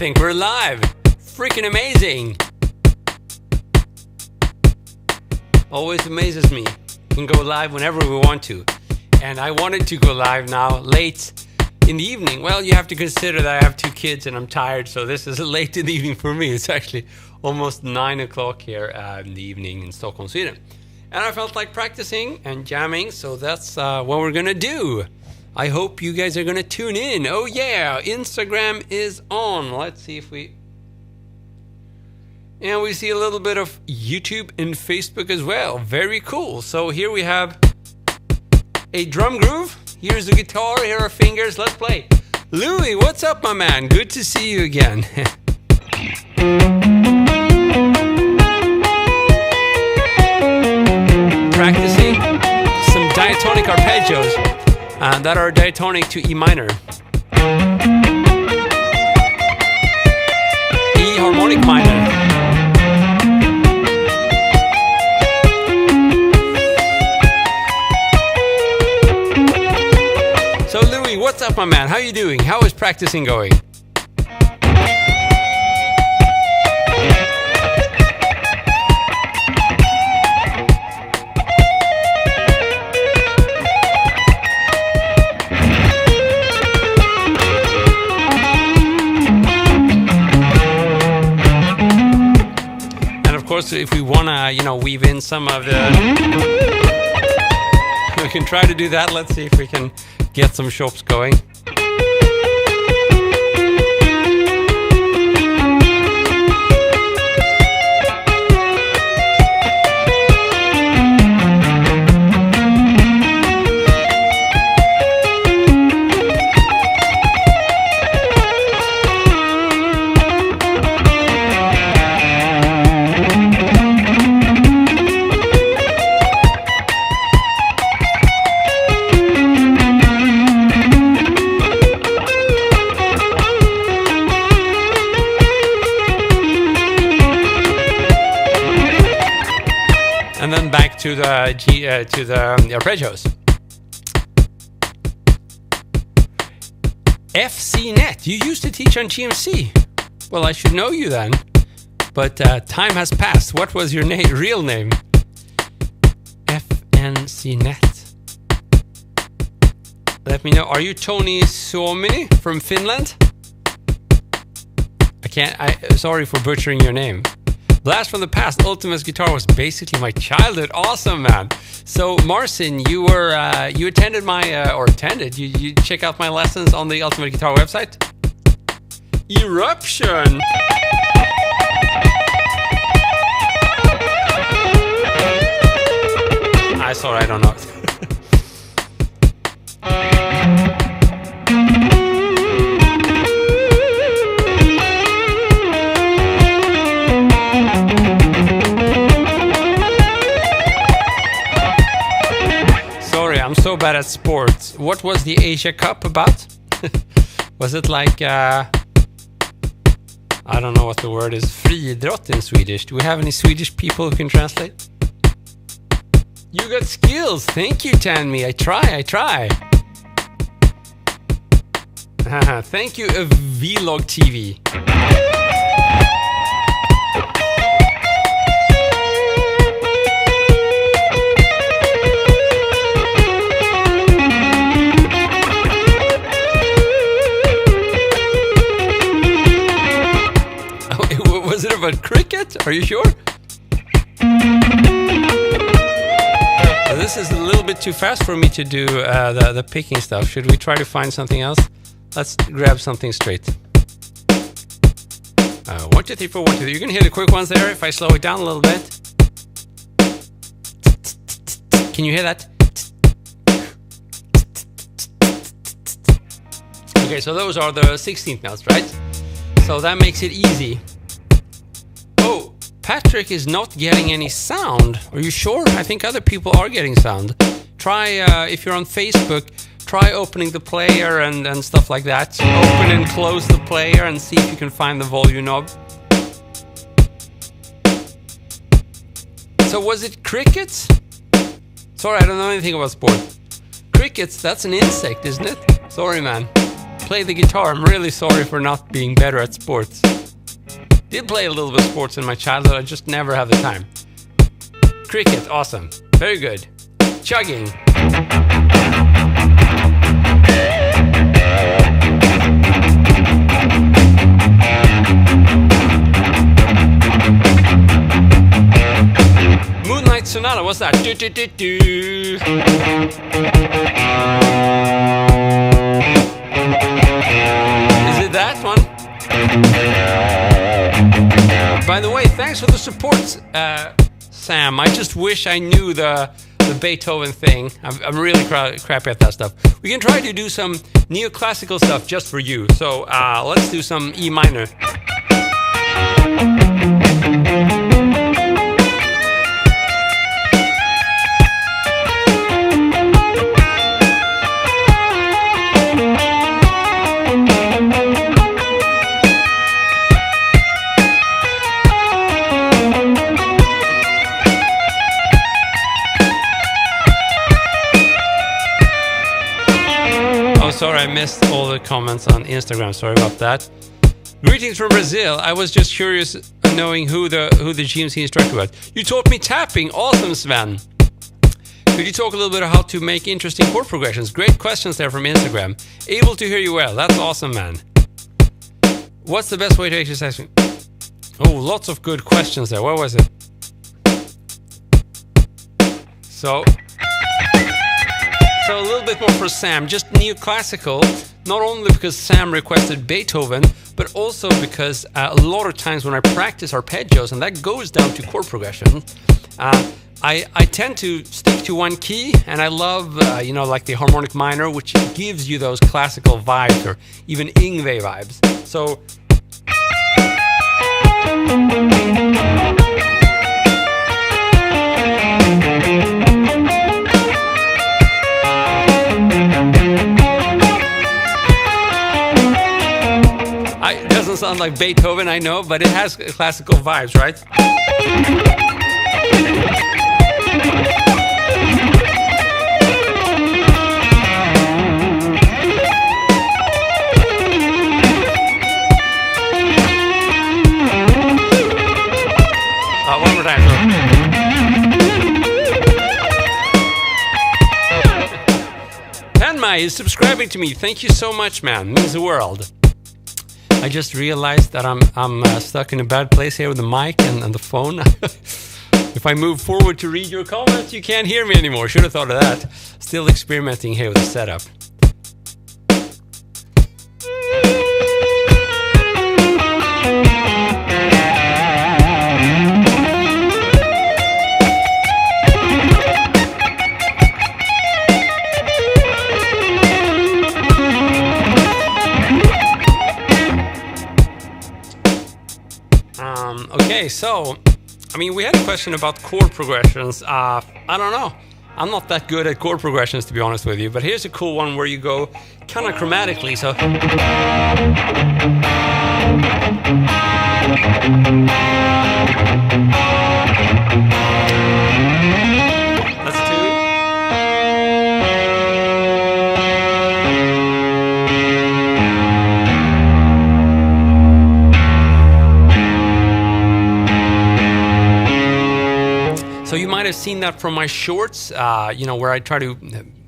think we're live. Freaking amazing. Always amazes me. We can go live whenever we want to. And I wanted to go live now, late in the evening. Well, you have to consider that I have 2 kids and I'm tired, so this is late in the evening for me. It's actually almost 9 o'clock here in the evening in Stockholm, Sweden. And I felt like practicing and jamming, so that's what we're gonna do. I hope you guys are gonna tune in. Oh yeah, Instagram is on. Let's see if we... And we see a little bit of YouTube and Facebook as well. Very cool. So here we have a drum groove. Here's the guitar. Here are fingers. Let's play. Louis, what's up, my man? Good to see you again. Practicing some diatonic arpeggios that are diatonic to E minor. E harmonic minor. So Louis, what's up, my man? How you doing? How is practicing going? And of course, if we wanna, weave in some of the, we can try to do that. Let's see if we can get some shops going. And then back to the arpeggios. FCnet. You used to teach on GMC. Well, I should know you then. But time has passed. What was your real name? FNCnet. Let me know. Are you Tony Suomini from Finland? Sorry for butchering your name. Blast from the Past, Ultima's guitar was basically my childhood. Awesome, man. So, Marcin, you attended you check out my lessons on the Ultimate Guitar website? Eruption! I don't know. I'm so bad at sports. What was the Asia Cup about? Was it like, I don't know what the word is, friidrott in Swedish? Do we have any Swedish people who can translate? You got skills. Thank you, Tanmi. I try. Thank you, Vlog TV. Was it about cricket? Are you sure? This is a little bit too fast for me to do the picking stuff. Should we try to find something else? Let's grab something straight. 1, 2, 3, 4, 1, 2, 3. You can hear the quick ones there if I slow it down a little bit. Can you hear that? Okay, so those are the 16th notes, right? So that makes it easy. Oh, Patrick is not getting any sound. Are you sure? I think other people are getting sound. Try, if you're on Facebook, try opening the player and stuff like that. So open and close the player and see if you can find the volume knob. So was it crickets? Sorry, I don't know anything about sport. Crickets, that's an insect, isn't it? Sorry, man. play the guitar. I'm really sorry for not being better at sports. Did play a little bit of sports in my childhood, I just never have the time. Cricket, awesome. Very good. Chugging. Moonlight Sonata, what's that? Do, do, do, do. Is it that one? By the way, thanks for the support, Sam. I just wish I knew the Beethoven thing. I'm really crappy at that stuff. We can try to do some neoclassical stuff just for you. So let's do some E minor. Sorry, I missed all the comments on Instagram. Sorry about that. Greetings from Brazil. I was just curious knowing who the GMC instructor was. You taught me tapping. Awesome, Sven. Could you talk a little bit about how to make interesting chord progressions? Great questions there from Instagram. Able to hear you well. That's awesome, man. What's the best way to exercise? Oh, lots of good questions there. What was it? So a little bit more for Sam, just neoclassical, not only because Sam requested Beethoven, but also because a lot of times when I practice arpeggios, and that goes down to chord progression, I tend to stick to one key, and I love, like the harmonic minor, which gives you those classical vibes, or even Yngwie vibes. So it doesn't sound like Beethoven, I know, but it has classical vibes, right? One more time. Panma is subscribing to me. Thank you so much, man. Means the world. I just realized that I'm stuck in a bad place here with the mic and the phone. If I move forward to read your comments, you can't hear me anymore. Should have thought of that. Still experimenting here with the setup. Okay, so, we had a question about chord progressions. I don't know. I'm not that good at chord progressions, to be honest with you, but here's a cool one where you go kind of chromatically, so. That's two. So you might have seen that from my shorts, where I try to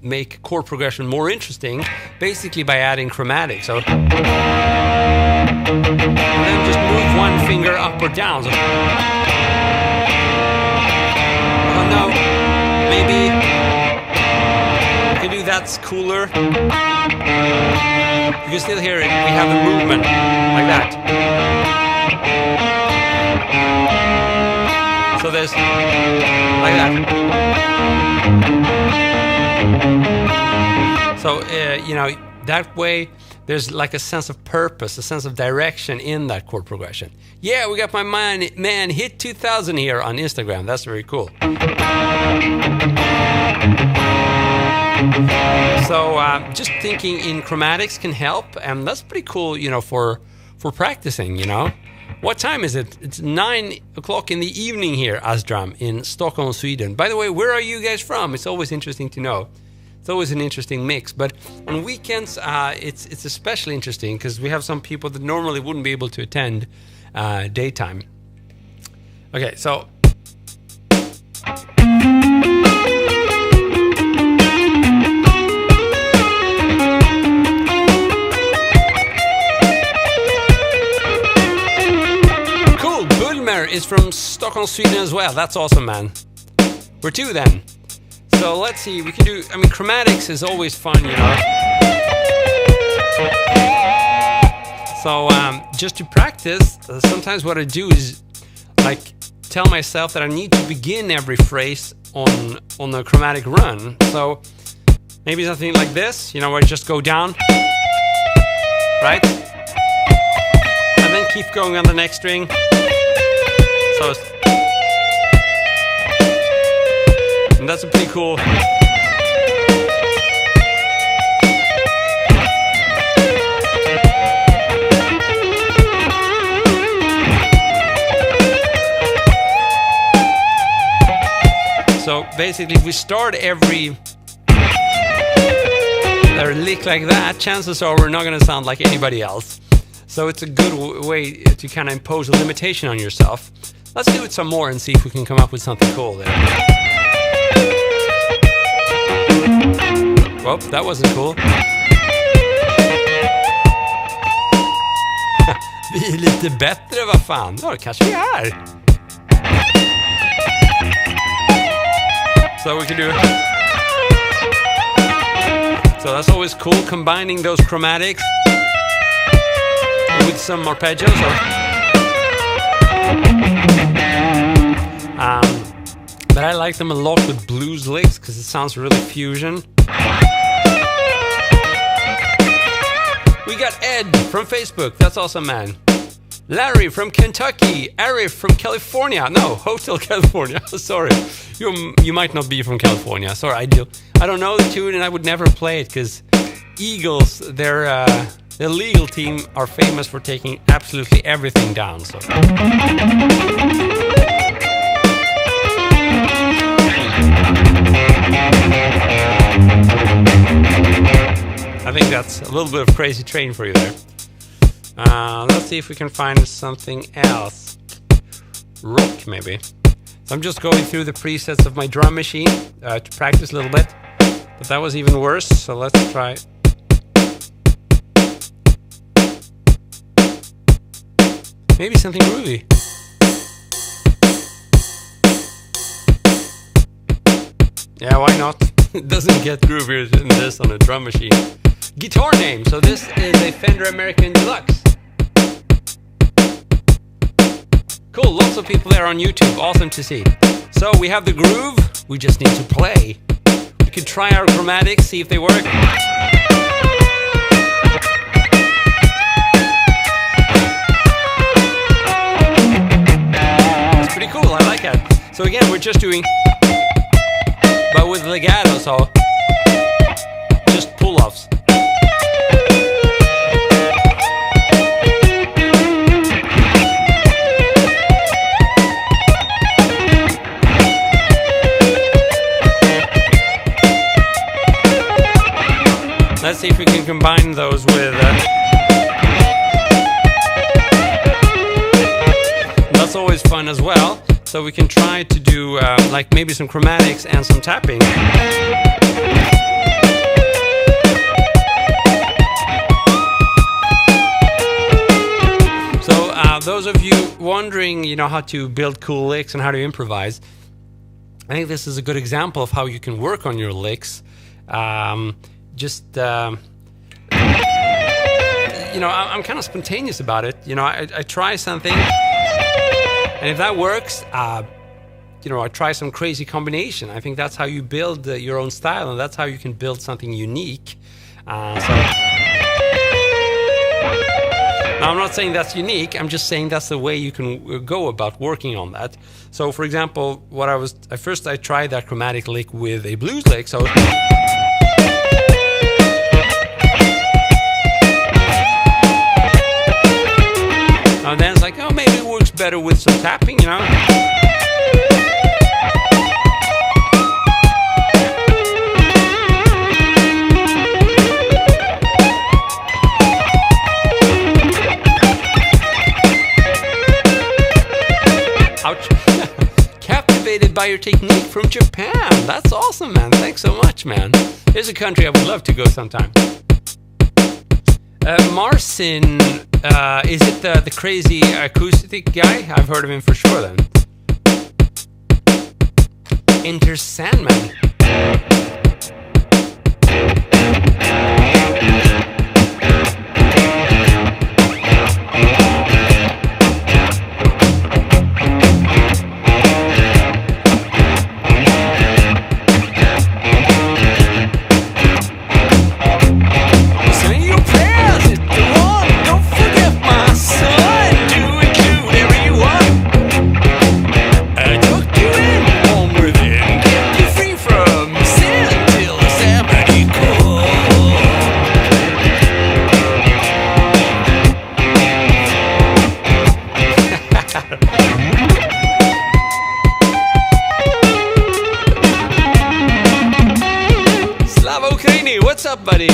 make chord progression more interesting, basically by adding chromatic. So, and then just move one finger up or down. So, oh no, maybe you can do that's cooler. You can still hear it. We have the movement like that. So there's like that. So, that way there's like a sense of purpose, a sense of direction in that chord progression. Yeah, we got my man Hit 2000 here on Instagram. That's very cool. So just thinking in chromatics can help, and that's pretty cool, for practicing, What time is it? It's 9 o'clock in the evening here, Asdram, in Stockholm, Sweden. By the way, where are you guys from? It's always interesting to know. it's always an interesting mix. But on weekends, it's especially interesting because we have some people that normally wouldn't be able to attend daytime. Okay, so cool. Bulmer is from Stockholm, Sweden as well. That's awesome, man. We're two then. So let's see, we can do, I mean, chromatics is always fun, you know. So just to practice, sometimes what I do is like tell myself that I need to begin every phrase on a chromatic run. So maybe something like this, you know, where I just go down, right? And then keep going on the next string. So and that's a pretty cool. So basically, if we start every lick like that, chances are we're not going to sound like anybody else. So it's a good way to kind of impose a limitation on yourself. Let's do it some more and see if we can come up with something cool there. Well, that wasn't cool. Vi är lite bättre, vad fan. Ja, det kanske vi är. So we can do. So that's always cool, combining those chromatics with some arpeggios. But I like them a lot with blues licks because it sounds really fusion. We got Ed from Facebook. That's awesome, man. Larry from Kentucky. Arif from California. No, Hotel California. Sorry. You might not be from California. Sorry, I don't know the tune and I would never play it because Eagles, their legal team, are famous for taking absolutely everything down. So. I think that's a little bit of Crazy Train for you there. Let's see if we can find something else. Rock, maybe. So I'm just going through the presets of my drum machine to practice a little bit. But that was even worse, so let's try. Maybe something groovy. Yeah, why not? It doesn't get groovier than this on a drum machine. Guitar name. So this is a Fender American Deluxe. Cool, lots of people there on YouTube. Awesome to see. So we have the groove. We just need to play. We could try our chromatics, see if they work. That's pretty cool. I like it. So again, we're just doing, but with legato, so just pull-offs. Let's see if we can combine those with. That's always fun as well. So we can try to do like maybe some chromatics and some tapping. So those of you wondering, you know, how to build cool licks and how to improvise, I think this is a good example of how you can work on your licks. You know, I'm kind of spontaneous about it. You know, I try something, and if that works, you know, I try some crazy combination. I think that's how you build your own style, and that's how you can build something unique. Now, I'm not saying that's unique. I'm just saying that's the way you can go about working on that. So, for example, I tried that chromatic lick with a blues lick. So. And then it's like, oh, maybe it works better with some tapping, you know? Ouch. Captivated by your technique from Japan. That's awesome, man. Thanks so much, man. There's a country I would love to go sometime. Marcin, is it the crazy acoustic guy? I've heard of him for sure then. Enter Sandman. What's up, buddy?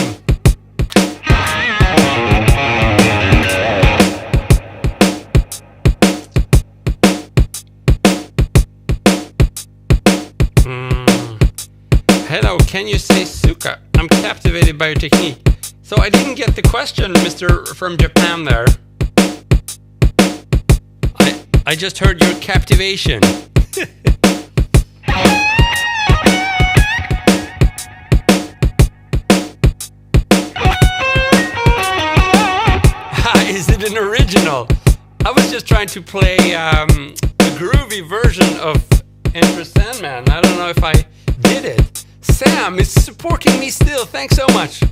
Hello, can you say suka? I'm captivated by your technique. So I didn't get the question, Mr. from Japan there. I just heard your captivation. Is it an original? I was just trying to play a groovy version of Enter Sandman. I don't know if I did it. Sam is supporting me still. Thanks so much.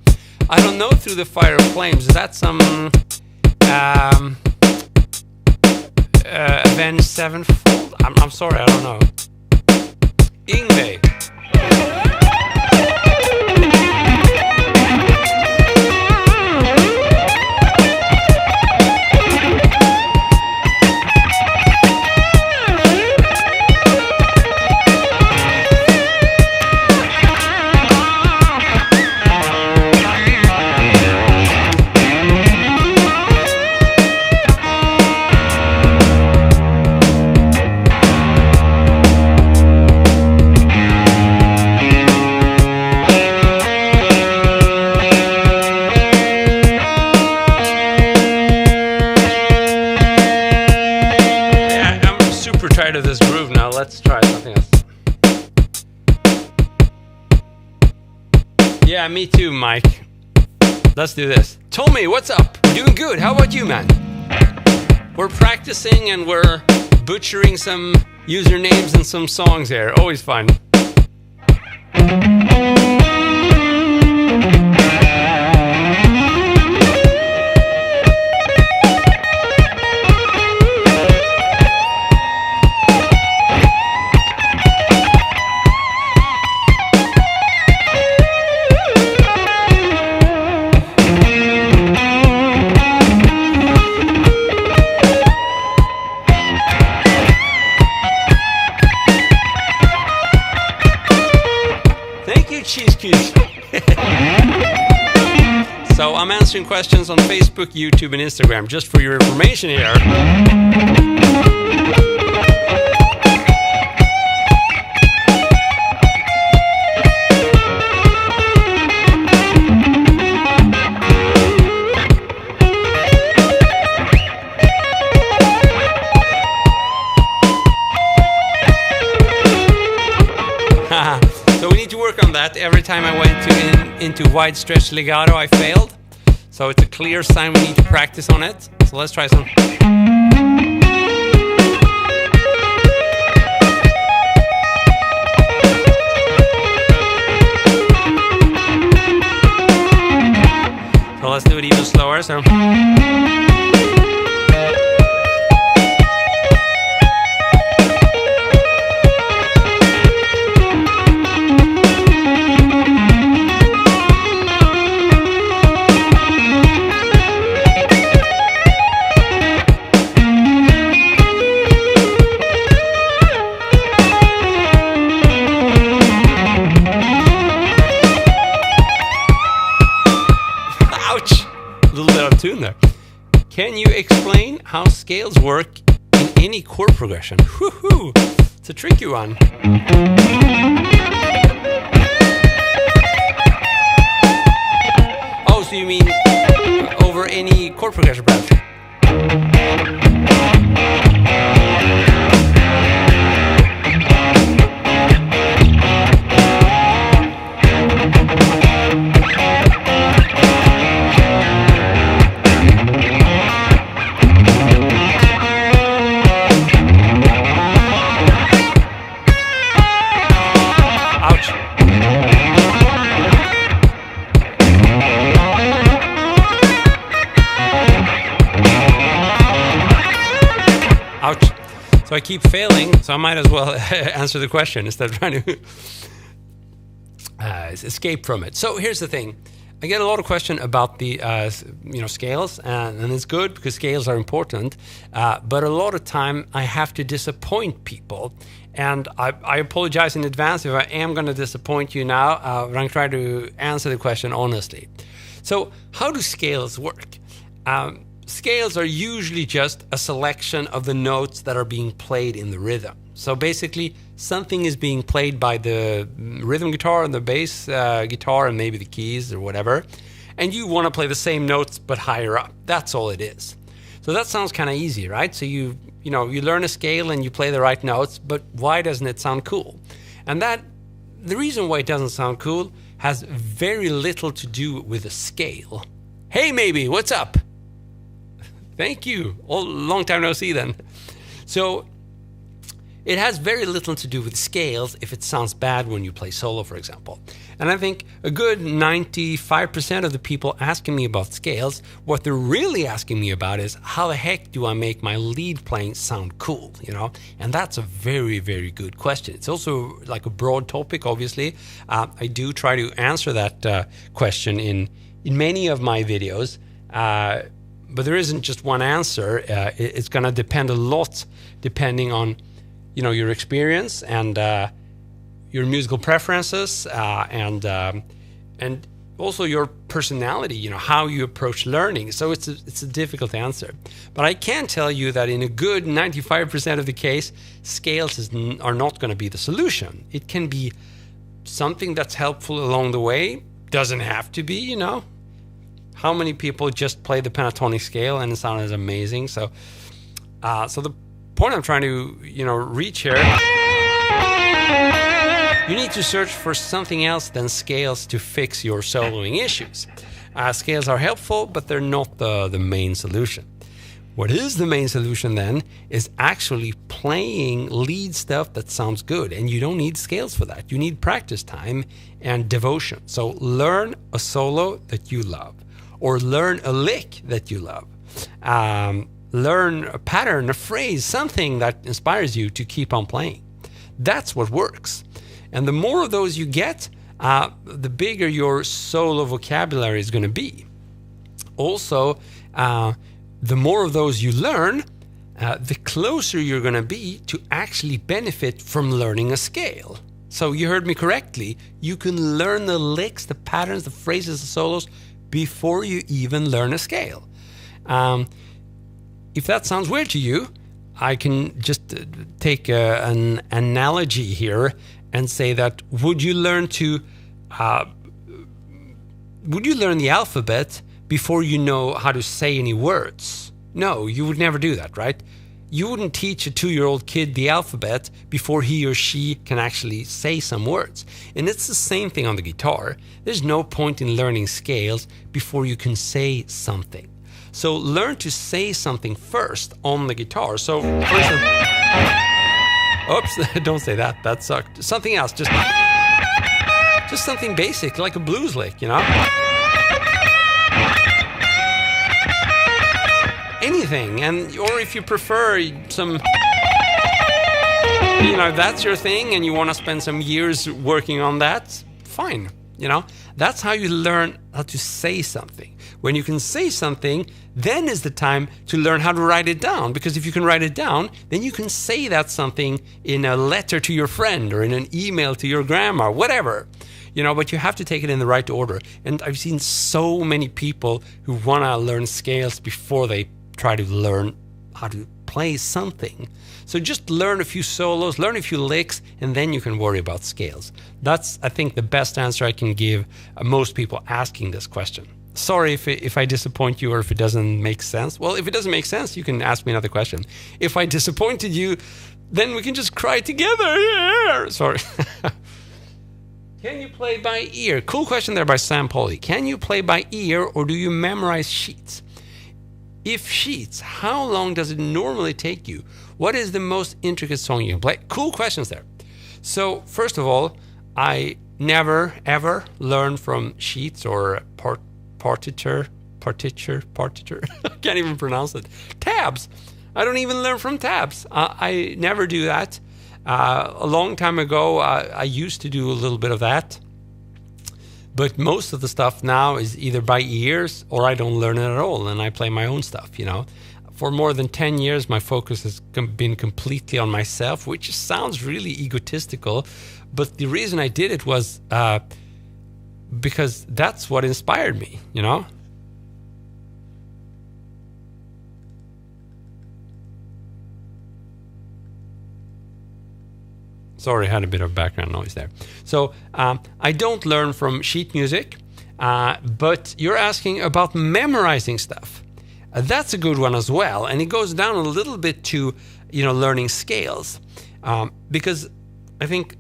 I don't know Through the Fire of Flames. Is that some Avenged Sevenfold? I'm sorry, I don't know. Ingve. Of this groove now. Let's try something else. Yeah, me too, Mike. Let's do this. Tommy, what's up? We're doing good. How about you, man? We're practicing and we're butchering some usernames and some songs here. Always fun. So I'm answering questions on Facebook, YouTube, and Instagram, just for your information here. So we need to work on that. Every time I went into wide stretch legato, I failed. So it's a clear sign we need to practice on it. So let's try some. So let's do it even slower. So. Ouch! A little bit out of tune there. Can you explain how scales work in any chord progression. Woohoo! It's a tricky one. Oh, so you mean over any chord progression, perhaps? Ouch. So I keep failing, so I might as well answer the question instead of trying to escape from it. So here's the thing. I get a lot of questions about the scales, and it's good because scales are important. But a lot of time I have to disappoint people, and I apologize in advance if I am going to disappoint you now. But I'm trying to answer the question honestly. So how do scales work? Scales are usually just a selection of the notes that are being played in the rhythm. So basically, something is being played by the rhythm guitar and the bass guitar and maybe the keys or whatever, and you want to play the same notes but higher up. That's all it is. So that sounds kind of easy, right? So you learn a scale and you play the right notes, but why doesn't it sound cool? And the reason why it doesn't sound cool has very little to do with the scale. Hey, maybe, what's up? Thank you. Long time no see then. So it has very little to do with scales if it sounds bad when you play solo, for example. And I think a good 95% of the people asking me about scales, what they're really asking me about is how the heck do I make my lead playing sound cool, And that's a very, very good question. It's also like a broad topic, obviously. I do try to answer that question in many of my videos. But there isn't just one answer. It's going to depend a lot depending on, your experience and your musical preferences and also your personality, how you approach learning. So it's a difficult answer. But I can tell you that in a good 95% of the case, scales are not going to be the solution. It can be something that's helpful along the way. Doesn't have to be, How many people just play the pentatonic scale and it sounds amazing? So the point I'm trying to, reach here, you need to search for something else than scales to fix your soloing issues. Scales are helpful, but they're not the main solution. What is the main solution then is actually playing lead stuff that sounds good, and you don't need scales for that. You need practice time and devotion. So learn a solo that you love. Or learn a lick that you love. Learn a pattern, a phrase, something that inspires you to keep on playing. That's what works. And the more of those you get, the bigger your solo vocabulary is going to be. Also, the more of those you learn, the closer you're going to be to actually benefit from learning a scale. So you heard me correctly. You can learn the licks, the patterns, the phrases, the solos before you even learn a scale. If that sounds weird to you, I can just take an analogy here and say that would you learn the alphabet before you know how to say any words? No, you would never do that, right? You wouldn't teach a 2-year-old kid the alphabet before he or she can actually say some words. And it's the same thing on the guitar. There's no point in learning scales before you can say something. So learn to say something first on the guitar. So first, oops, don't say that. That sucked. Something else, just something basic, like a blues lick, Anything, or if you prefer some, that's your thing and you want to spend some years working on that, fine. That's how you learn how to say something. When you can say something, then is the time to learn how to write it down. Because if you can write it down, then you can say that something in a letter to your friend or in an email to your grandma, whatever. But you have to take it in the right order. And I've seen so many people who want to learn scales before they try to learn how to play something. So just learn a few solos, learn a few licks, and then you can worry about scales. That's, I think, the best answer I can give most people asking this question. Sorry if I disappoint you or if it doesn't make sense. Well, if it doesn't make sense, you can ask me another question. If I disappointed you, then we can just cry together. Yeah. Sorry. Can you play by ear? Cool question there by Sam Polly. Can you play by ear or do you memorize sheets? If sheets, how long does it normally take you? What is the most intricate song you can play? Cool questions there. So first of all, I never ever learn from sheets or partiture. I can't even pronounce it. Tabs. I don't even learn from tabs. I never do that. A long time ago, I used to do a little bit of that. But most of the stuff now is either by ears or I don't learn it at all, and I play my own stuff, you know. For more than 10 years, my focus has been completely on myself, which sounds really egotistical. But the reason I did it was because that's what inspired me, you know. Sorry, I had a bit of background noise there. So I don't learn from sheet music, but you're asking about memorizing stuff. That's a good one as well, and it goes down a little bit to, you know, learning scales, because I think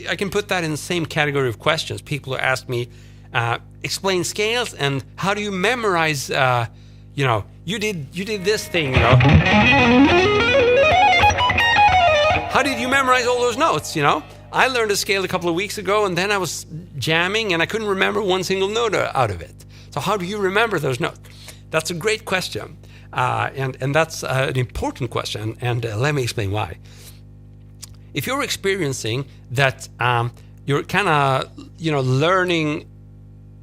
I can put that in the same category of questions. People ask me, explain scales and how do you memorize? You know, you did this thing, you know. How did you memorize all those notes, you know? I learned a scale a couple of weeks ago and then I was jamming and I couldn't remember one single note out of it. So how do you remember those notes? That's a great question. And that's an important question. And let me explain why. If you're experiencing that you're kind of, you know, learning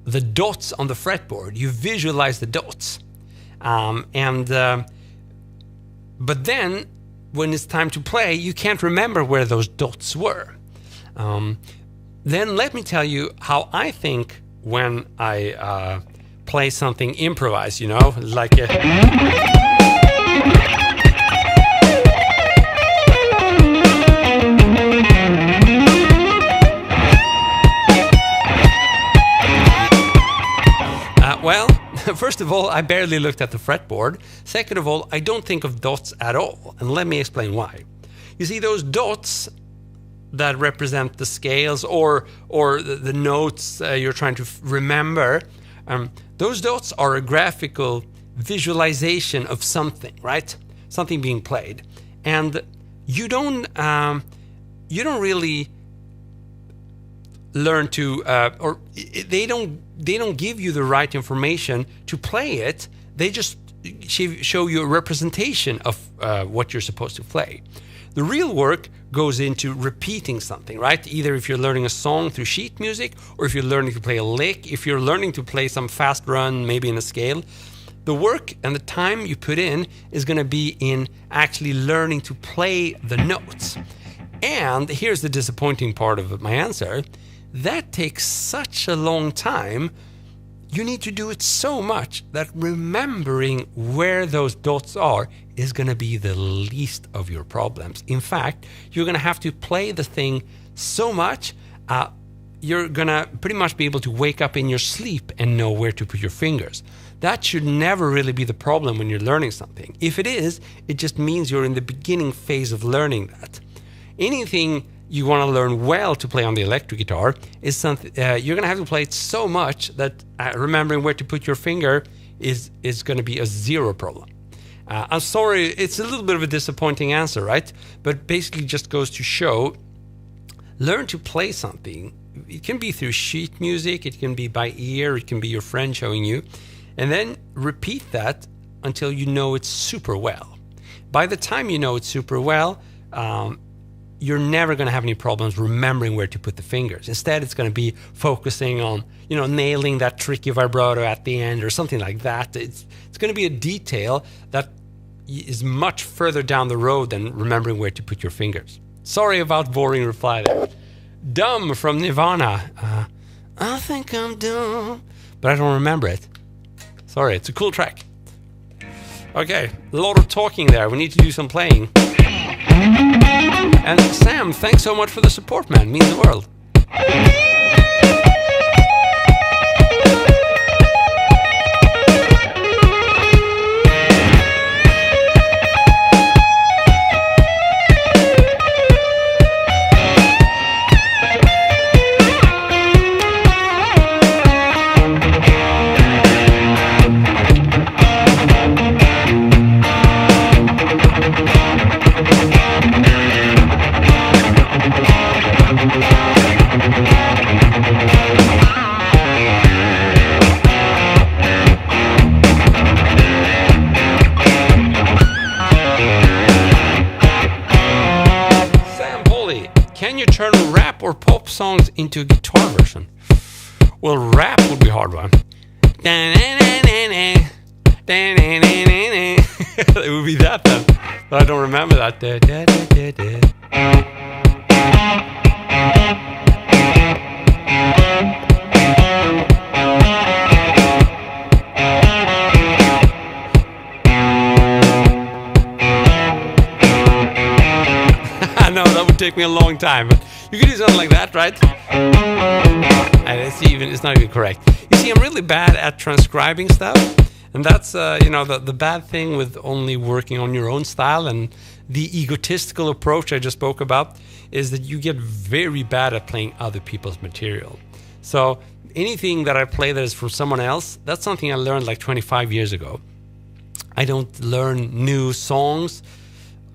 the dots on the fretboard, you visualize the dots. But then when it's time to play, you can't remember where those dots were. Then let me tell you how I think when I play something improvised, you know, like well, first of all, I barely looked at the fretboard. Second of all, I don't think of dots at all. And let me explain why. You see, those dots that represent the scales or the notes you're trying to remember, those dots are a graphical visualization of something, right? Something being played. And you don't really learn to, or they don't give you the right information to play it. They just show you a representation of what you're supposed to play. The real work goes into repeating something, right? Either if you're learning a song through sheet music, or if you're learning to play a lick, if you're learning to play some fast run, maybe in a scale. The work and the time you put in is going to be in actually learning to play the notes. And here's the disappointing part of my answer. That takes such a long time. You need to do it so much that remembering where those dots are is going to be the least of your problems. In fact, you're going to have to play the thing so much, you're going to pretty much be able to wake up in your sleep and know where to put your fingers. That should never really be the problem when you're learning something. If it is, it just means you're in the beginning phase of learning that. Anything you want to learn well to play on the electric guitar is something you're going to have to play it so much that remembering where to put your finger is going to be a zero problem. I'm sorry, it's a little bit of a disappointing answer, right? But basically just goes to show, learn to play something. It can be through sheet music, it can be by ear, it can be your friend showing you, and then repeat that until you know it super well. By the time you know it super well, you're never going to have any problems remembering where to put the fingers. Instead, it's going to be focusing on, you know, nailing that tricky vibrato at the end or something like that. It's going to be a detail that is much further down the road than remembering where to put your fingers. Sorry about boring reply there. Dumb from Nirvana. I think I'm dumb, but I don't remember it. Sorry, it's a cool track. Okay, a lot of talking there. We need to do some playing. And Sam, thanks so much for the support, man. Means the world. Turn rap or pop songs into a guitar version? Well, rap would be a hard one. It would be that then. But I don't remember that. I know that would take me a long time, but you could do something like that, right? And it's not even correct. You see, I'm really bad at transcribing stuff, and that's the bad thing with only working on your own style, and the egotistical approach I just spoke about is that you get very bad at playing other people's material. So anything that I play that is from someone else, that's something I learned like 25 years ago. I don't learn new songs.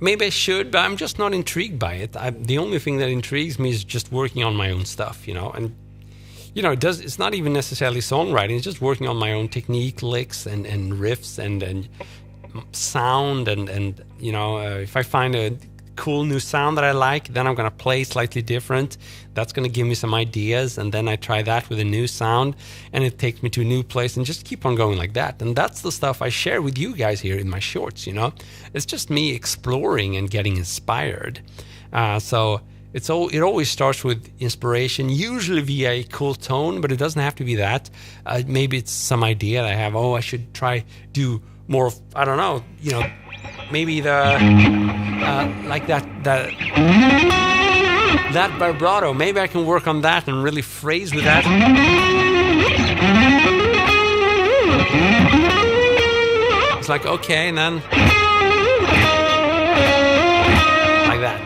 Maybe I should, but I'm just not intrigued by it. The only thing that intrigues me is just working on my own stuff, and it's not even necessarily songwriting. It's just working on my own technique, licks, and riffs, and sound, and if I find a cool new sound that I like, then I'm gonna play slightly different. That's gonna give me some ideas, and then I try that with a new sound, and it takes me to a new place, and just keep on going like that. And that's the stuff I share with you guys here in my shorts. It's just me exploring and getting inspired. So it always starts with inspiration, usually via a cool tone, but it doesn't have to be that. Maybe it's some idea that I have. I should try do more of, I don't know, maybe the like that vibrato. Maybe I can work on that and really phrase with that. It's like, okay, and then like that.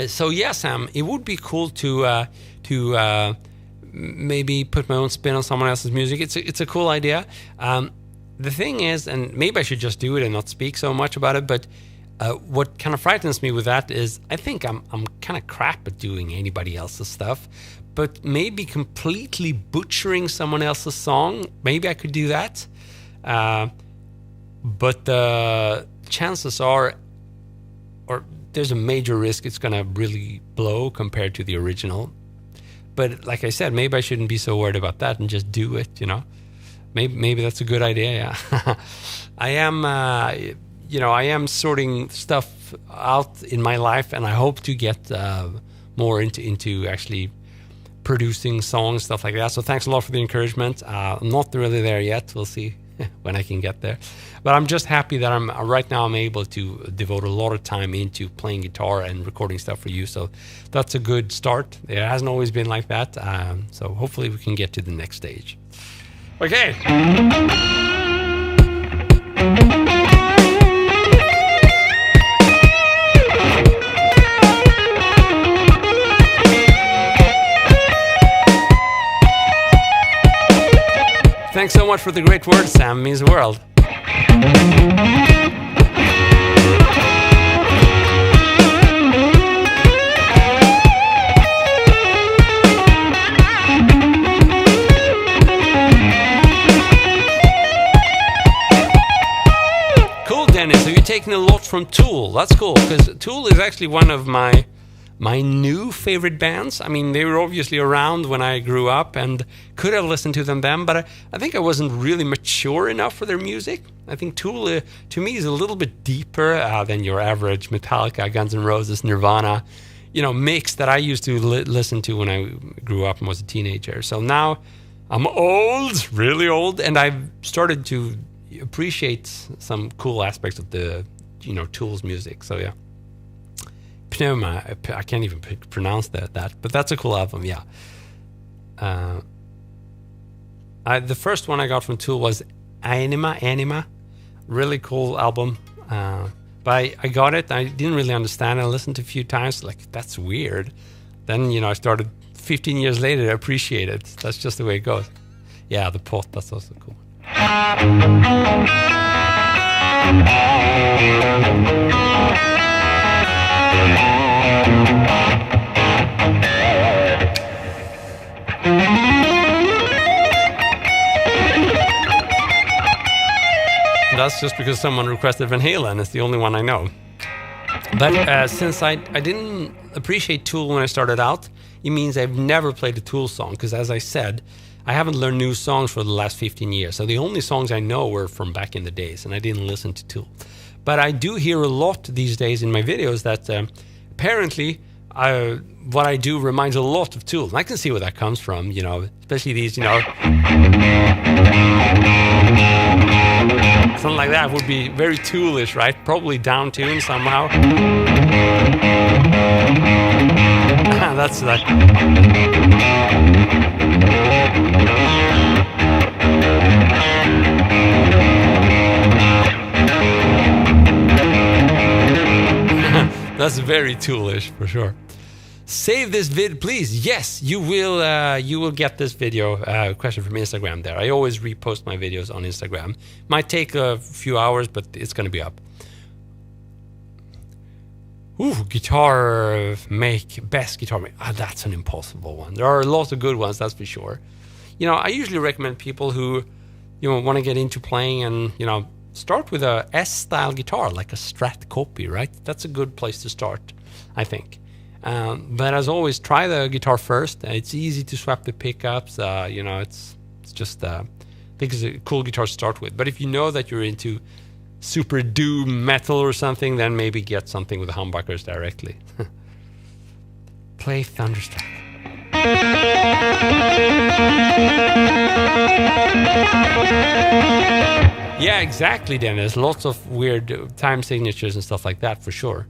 So yeah, Sam, it would be cool to maybe put my own spin on someone else's music. It's a cool idea. The thing is, and maybe I should just do it and not speak so much about it, but what kind of frightens me with that is I think I'm kind of crap at doing anybody else's stuff, but maybe completely butchering someone else's song, maybe I could do that. But the chances are, or there's a major risk it's going to really blow compared to the original. But like I said, maybe I shouldn't be so worried about that and just do it, Maybe that's a good idea, yeah. I am sorting stuff out in my life, and I hope to get more into actually producing songs, stuff like that. So thanks a lot for the encouragement. I'm not really there yet. We'll see when I can get there. But I'm just happy that right now I'm able to devote a lot of time into playing guitar and recording stuff for you. So that's a good start. It hasn't always been like that. So hopefully we can get to the next stage. Okay. Thanks so much for the great words, Sam. It means the world. Dennis, so you're taking a lot from Tool. That's cool, because Tool is actually one of my new favorite bands. I mean, they were obviously around when I grew up and could have listened to them then, but I think I wasn't really mature enough for their music. I think Tool, to me, is a little bit deeper than your average Metallica, Guns N' Roses, Nirvana, mix that I used to listen to when I grew up and was a teenager. So now I'm old, really old, and I've started to appreciate some cool aspects of the, Tool's music. So yeah, Pneuma. I can't even pronounce that, but that's a cool album. Yeah. The first one I got from Tool was Anima. Really cool album. But I got it. I didn't really understand it. I listened to a few times. Like, that's weird. Then, I started 15 years later to appreciate it. That's just the way it goes. Yeah, the pot. That's also cool. That's just because someone requested Van Halen. It's the only one I know. But since I didn't appreciate Tool when I started out, it means I've never played a Tool song. Because as I said, I haven't learned new songs for the last 15 years. So the only songs I know were from back in the days, and I didn't listen to Tool. But I do hear a lot these days in my videos that apparently what I do reminds a lot of Tool. And I can see where that comes from, especially these, something like that would be very Toolish, right? Probably down-tuned somehow. That's that. That's very Toolish for sure. Save this vid, please. Yes, you will. You will get this video question from Instagram there. I always repost my videos on Instagram. Might take a few hours, but it's going to be up. Ooh, guitar make, best guitar make. That's an impossible one. There are lots of good ones, that's for sure. I usually recommend people who, want to get into playing and, start with a S-style guitar, like a Strat copy, right? That's a good place to start, I think. But as always, try the guitar first. It's easy to swap the pickups. It's just, I think it's a cool guitar to start with. But if you know that you're into super doom metal or something, then maybe get something with the humbuckers directly. Play Thunderstruck. Yeah, exactly, Dennis. Lots of weird time signatures and stuff like that for sure.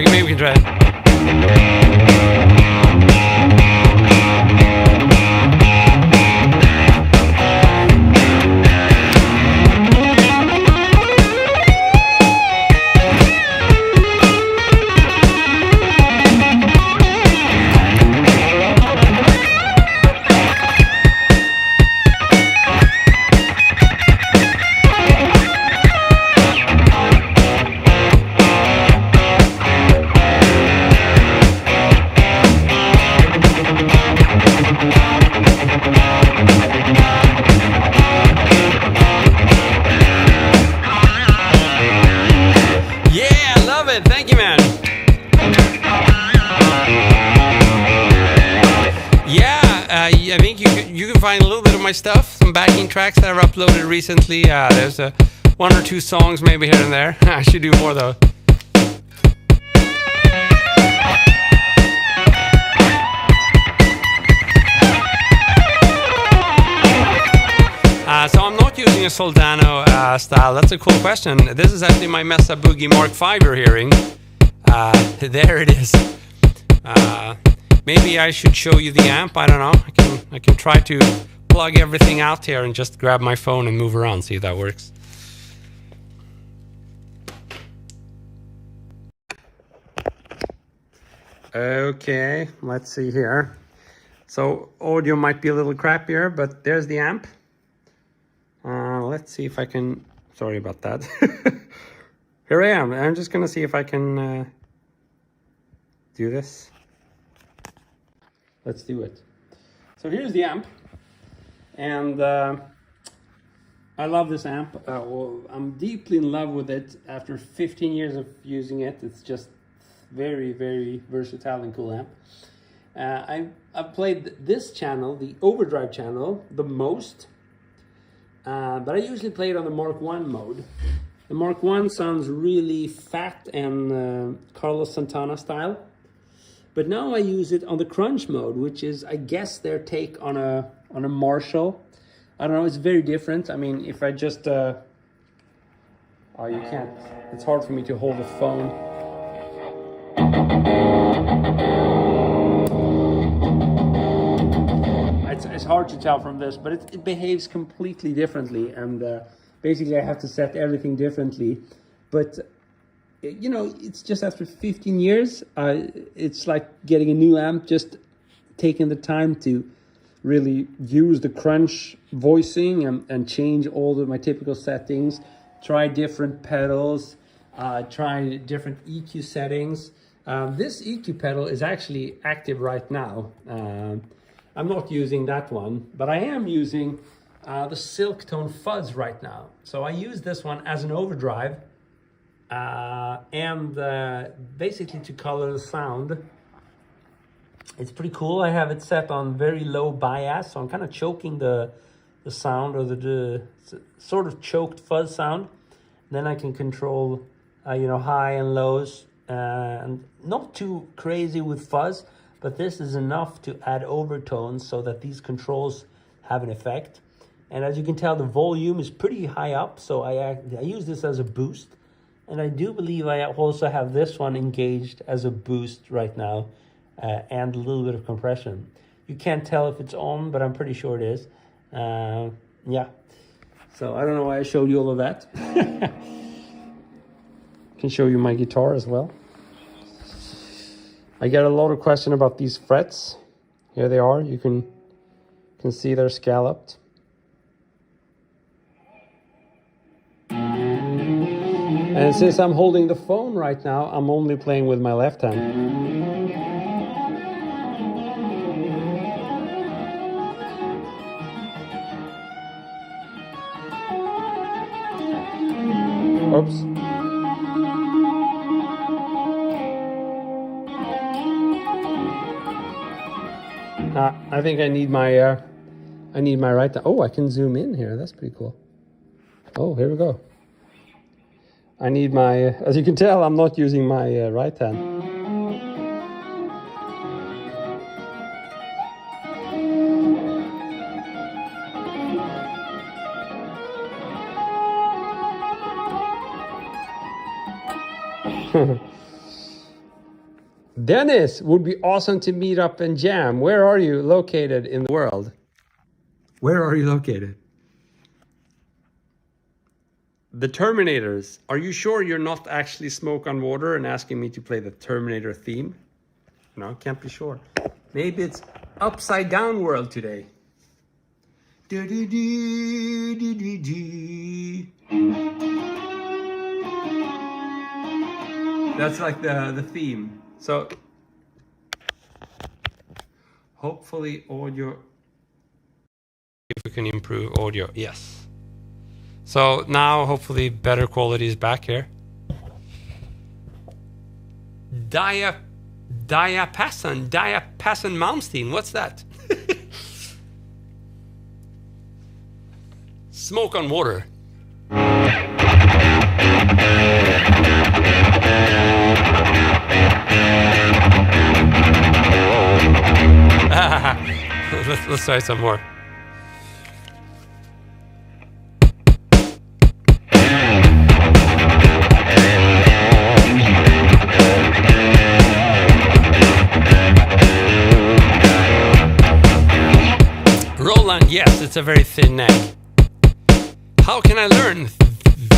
Maybe we can try it. I think you can find a little bit of my stuff, some backing tracks that I've uploaded recently. There's one or two songs maybe here and there. I should do more though. So I'm not using a Soldano style. That's a cool question. This is actually my Mesa Boogie Mark V you're hearing. There it is. Maybe I should show you the amp. I don't know. I can try to plug everything out here and just grab my phone and move around, see if that works. Okay, let's see here. So audio might be a little crappier, but there's the amp. Let's see if I can, sorry about that. Here I am. I'm just gonna see if I can do this. Let's do it. So here's the amp, and I love this amp. Well, I'm deeply in love with it after 15 years of using it. It's just very, very versatile and cool amp. I've played this channel, the overdrive channel, the most. But I usually play it on the Mark 1 mode. The Mark 1 sounds really fat and Carlos Santana style. But now I use it on the crunch mode, which is, I guess, their take on a Marshall. I don't know, it's very different. I mean, if I just... oh, you can't... It's hard for me to hold the phone. It's hard to tell from this, but it behaves completely differently. And basically, I have to set everything differently. But, you know, it's just after 15 years, it's like getting a new amp, just taking the time to really use the crunch voicing and change all of my typical settings, try different pedals, try different EQ settings. This EQ pedal is actually active right now. I'm not using that one, but I am using the Silktone Fuzz right now. So I use this one as an overdrive and basically to color the sound. It's pretty cool. I have it set on very low bias, so I'm kind of choking the sound, or the sort of choked fuzz sound. Then I can control, you know, high and lows, and not too crazy with fuzz, but this is enough to add overtones so that these controls have an effect. And as you can tell, the volume is pretty high up, so I use this as a boost. And I do believe I also have this one engaged as a boost right now. And a little bit of compression. You can't tell if it's on, but I'm pretty sure it is. Yeah. So I don't know why I showed you all of that. Can show you my guitar as well. I get a lot of questions about these frets. Here they are. You can see they're scalloped. And since I'm holding the phone right now, I'm only playing with my left hand. Oops. I think I need my right hand. Oh, I can zoom in here. That's pretty cool. Oh, here we go. I need my, as you can tell, I'm not using my right hand. Dennis, would be awesome to meet up and jam. Where are you located in the world? Where are you located? The Terminators. Are you sure you're not actually Smoke on Water and asking me to play the Terminator theme? No, can't be sure. Maybe it's Upside Down World today. That's like the theme. So hopefully audio, if we can improve audio, yes. So now hopefully better quality is back here. Diapason Malmsteen, what's that? Smoke on Water. Let's try some more. Roland, yes, it's a very thin neck. How can I learn?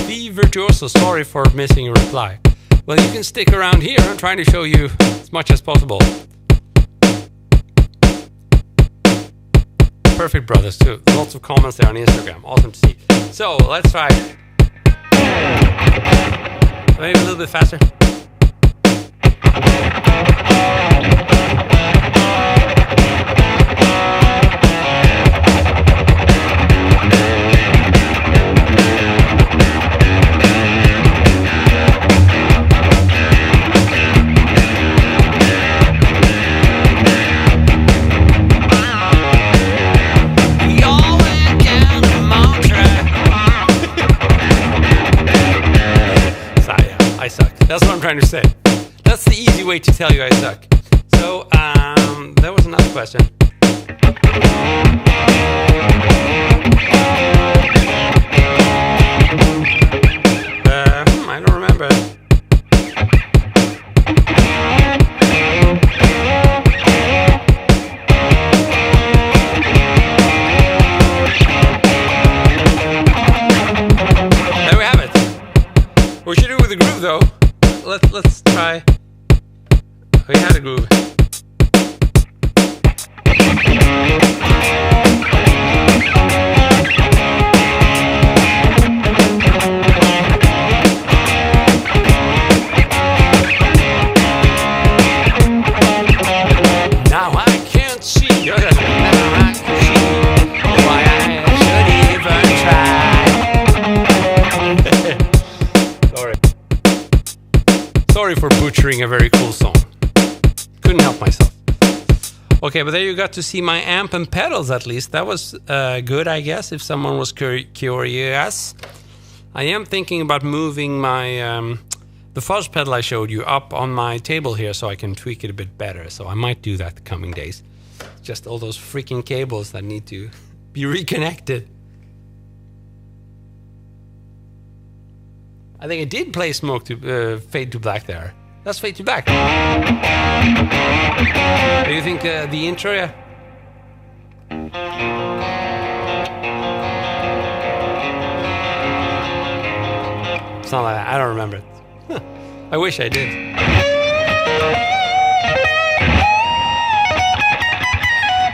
The Virtuoso, sorry for missing a reply. Well, you can stick around here. I'm trying to show you as much as possible. Perfect Brothers too. Lots of comments there on Instagram. Awesome to see. So let's try. Maybe a little bit faster. trying to say. That's the easy way to tell you I suck. So, that was another question. I don't remember. There we have it. We should do it with a groove, though. Let's try. We had a groove. Now I can't see. Now I can see why I should even try. Sorry. Sorry for butchering a very cool song. Couldn't help myself. Okay, but there you got to see my amp and pedals at least. That was good, I guess, if someone was curious. I am thinking about moving my the fuzz pedal I showed you up on my table here so I can tweak it a bit better. So I might do that the coming days. Just all those freaking cables that need to be reconnected. I think I did play Smoke to Fade to Black there. That's Fade to Black. Do you think the intro? Yeah. It's not like that. I don't remember it. I wish I did.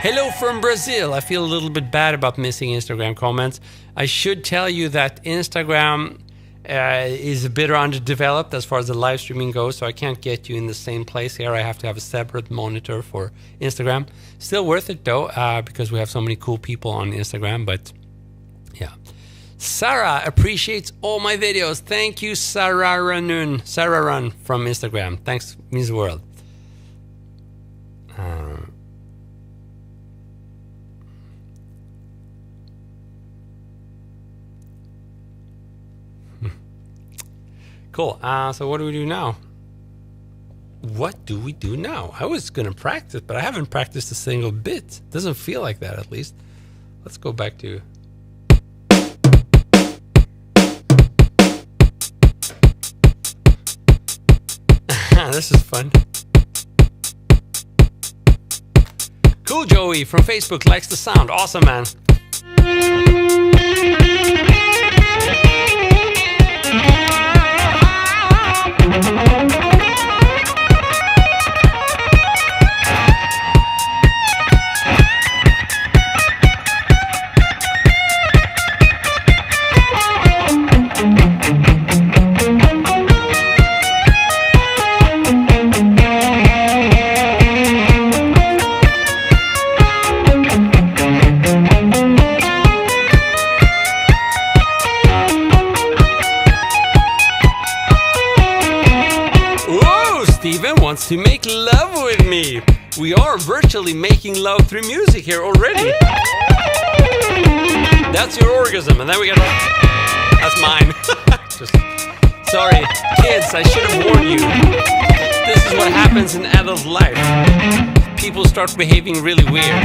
Hello from Brazil. I feel a little bit bad about missing Instagram comments. I should tell you that Instagram is a bit underdeveloped as far as the live streaming goes, so I can't get you in the same place here. I have to have a separate monitor for Instagram. Still worth it though, because we have so many cool people on Instagram, but yeah. Sarah appreciates all my videos. Thank you, Sarah Run from Instagram. Thanks, means the world. Cool. So what do we do now? What do we do now? I was going to practice, but I haven't practiced a single bit. Doesn't feel like that, at least. Let's go back to... This is fun. Cool, Joey from Facebook likes the sound. Awesome, man. Wants to make love with me. We are virtually making love through music here already. That's your orgasm, and then we got... That's mine. Just sorry, kids, I should have warned you. This is what happens in adult life. People start behaving really weird.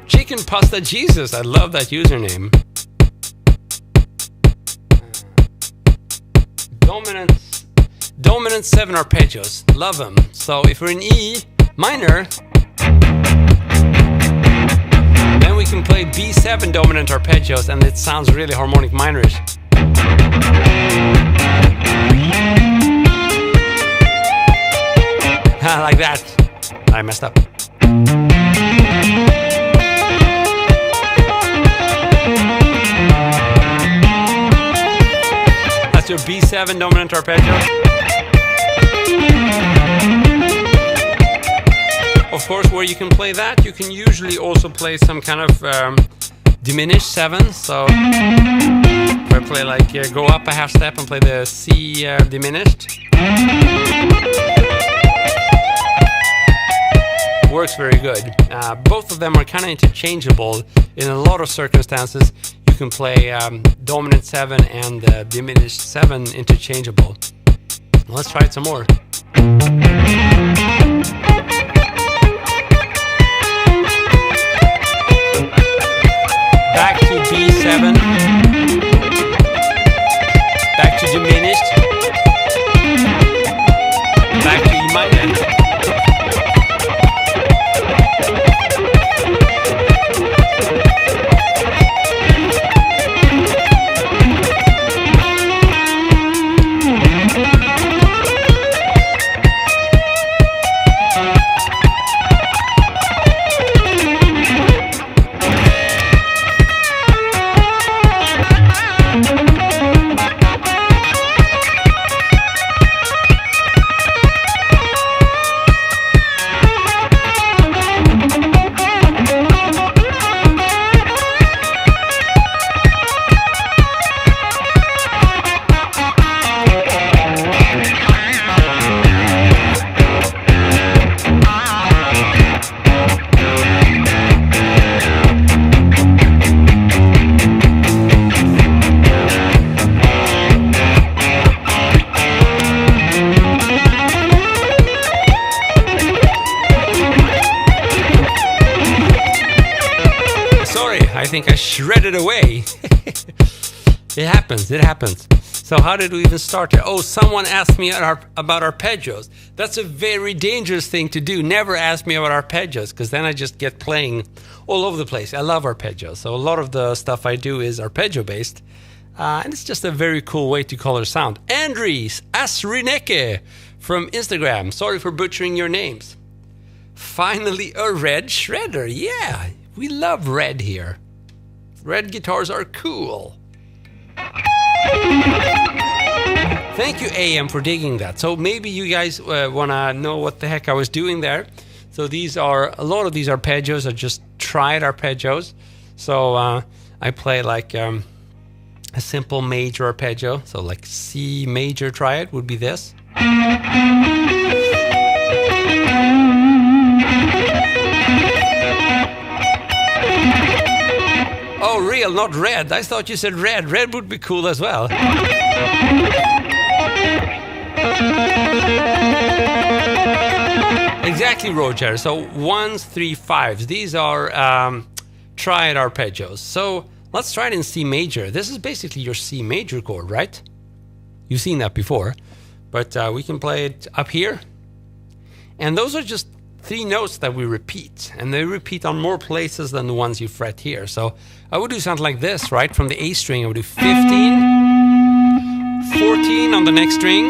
Chicken Pasta Jesus. I love that username. Dominant 7 arpeggios. Love them. So if we're in E minor, then we can play B7 dominant arpeggios and it sounds really harmonic minorish. Like that. I messed up. That's your B7 dominant arpeggio. Of course, where you can play that, you can usually also play some kind of diminished 7. So if I play like go up a half step and play the C diminished. works very good. Both of them are kind of interchangeable in a lot of circumstances. You can play dominant 7 and diminished 7 interchangeable. Let's try it some more. Back to B7. Back to diminished. Back to E minor. I think I shredded away. It happens, it happens. So how did we even start here? Oh, someone asked me about arpeggios. That's a very dangerous thing to do. Never ask me about arpeggios, because then I just get playing all over the place. I love arpeggios. So a lot of the stuff I do is arpeggio based. And it's just a very cool way to color sound. Andries Asrineke from Instagram. Sorry for butchering your names. Finally a red shredder. Yeah, we love red here. Red guitars are cool. Thank you, AM, for digging that. So maybe you guys want to know what the heck I was doing there. So a lot of these arpeggios are just triad arpeggios. So I play like a simple major arpeggio. So like C major triad would be this. Oh, real, not red. I thought you said red. Red would be cool as well. Exactly, Roger. So 1s, 3, 5s. These are triad arpeggios. So let's try it in C major. This is basically your C major chord, right? You've seen that before. But we can play it up here. And those are just 3 notes that we repeat, and they repeat on more places than the ones you fret here. So I would do something like this, right? From the A string, I would do 15, 14 on the next string,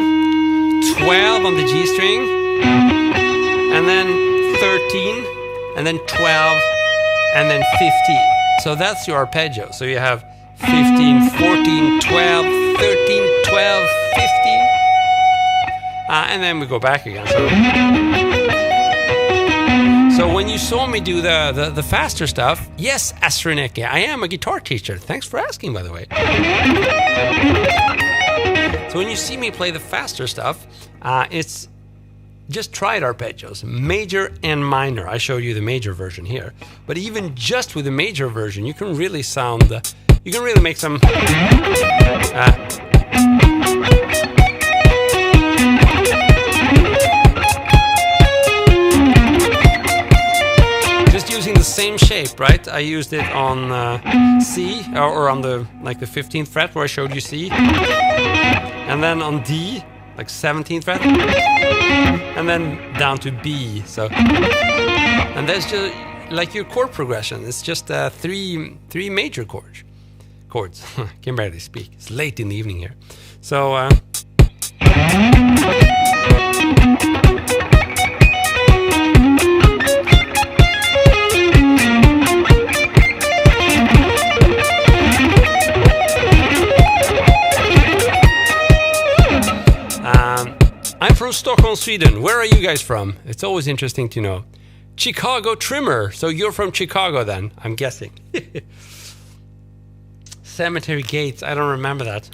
12 on the G string, and then 13, and then 12, and then 15. So that's your arpeggio. So you have 15, 14, 12, 13, 12, 15, and then we go back again. So when you saw me do the faster stuff, yes, Astroneke, I am a guitar teacher. Thanks for asking, by the way. So when you see me play the faster stuff, it's just triad arpeggios, major and minor. I showed you the major version here. But even just with the major version, you can really you can really make some... using the same shape, right? I used it on C or on the 15th fret where I showed you C, and then on D, like 17th fret, and then down to B. So, and there's just like your chord progression. It's just three major chords. I can barely speak. It's late in the evening here, so. I'm from Stockholm, Sweden. Where are you guys from? It's always interesting to know. Chicago Trimmer. So you're from Chicago then, I'm guessing. Cemetery Gates. I don't remember that.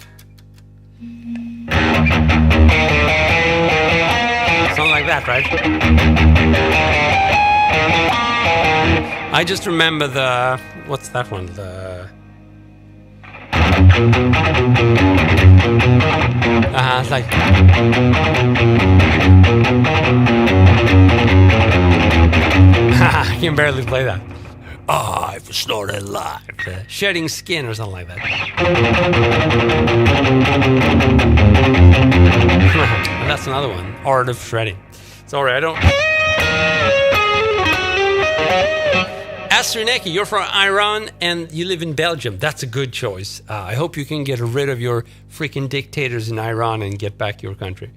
Something like that, right? I just remember the, what's that one? It's like, I can barely play that. I've snorted live. Shedding skin or something like that. And that's another one. Art of shredding. Sorry, I don't. Astroneki, you're from Iran and you live in Belgium. That's a good choice. I hope you can get rid of your freaking dictators in Iran and get back your country.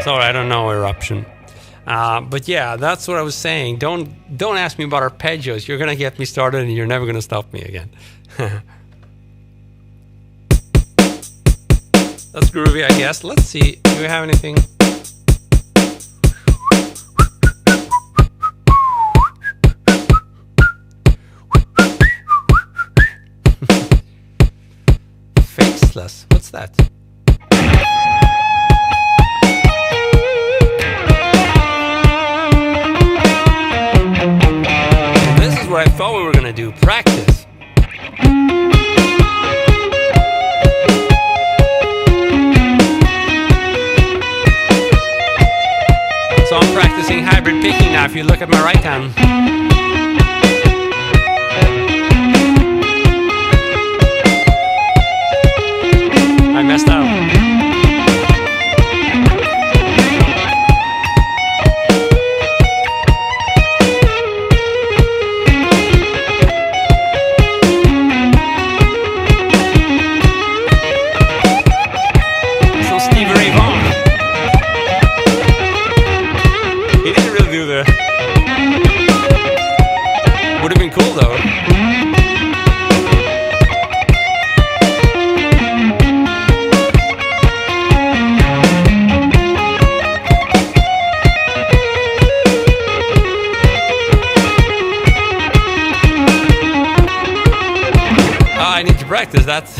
Sorry, I don't know eruption. But yeah, that's what I was saying. Don't ask me about arpeggios. You're gonna get me started and you're never gonna stop me again. That's groovy, I guess. Let's see. Do we have anything? Faceless. What's that? What I thought we were gonna do, practice. So I'm practicing hybrid picking now. If you look at my right hand, I messed up. Would have been cool though. I need to practice. That's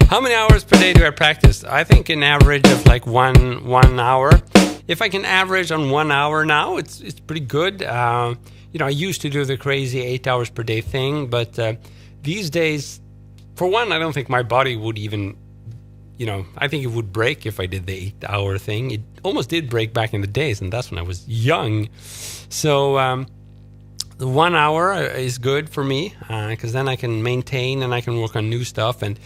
how many hours per day do I practice? I think an average of like one hour. If I can average on 1 hour now, it's pretty good. You know, I used to do the crazy 8 hours per day thing, but these days, for one, I don't think my body would even, you know, I think it would break if I did the 8 hour thing. It almost did break back in the days, and that's when I was young. So the 1 hour is good for me, because then I can maintain and I can work on new stuff. And,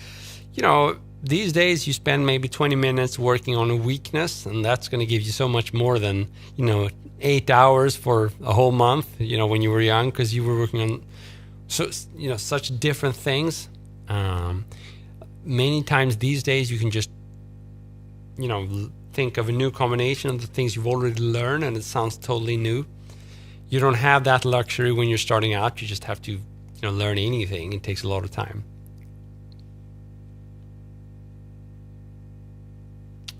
you know, these days you spend maybe 20 minutes working on a weakness, and that's going to give you so much more than, you know, 8 hours for a whole month, you know, when you were young, because you were working on, so, you know, such different things. Many times these days you can just, you know, think of a new combination of the things you've already learned and it sounds totally new. You don't have that luxury when you're starting out. You just have to, you know, learn anything. It takes a lot of time.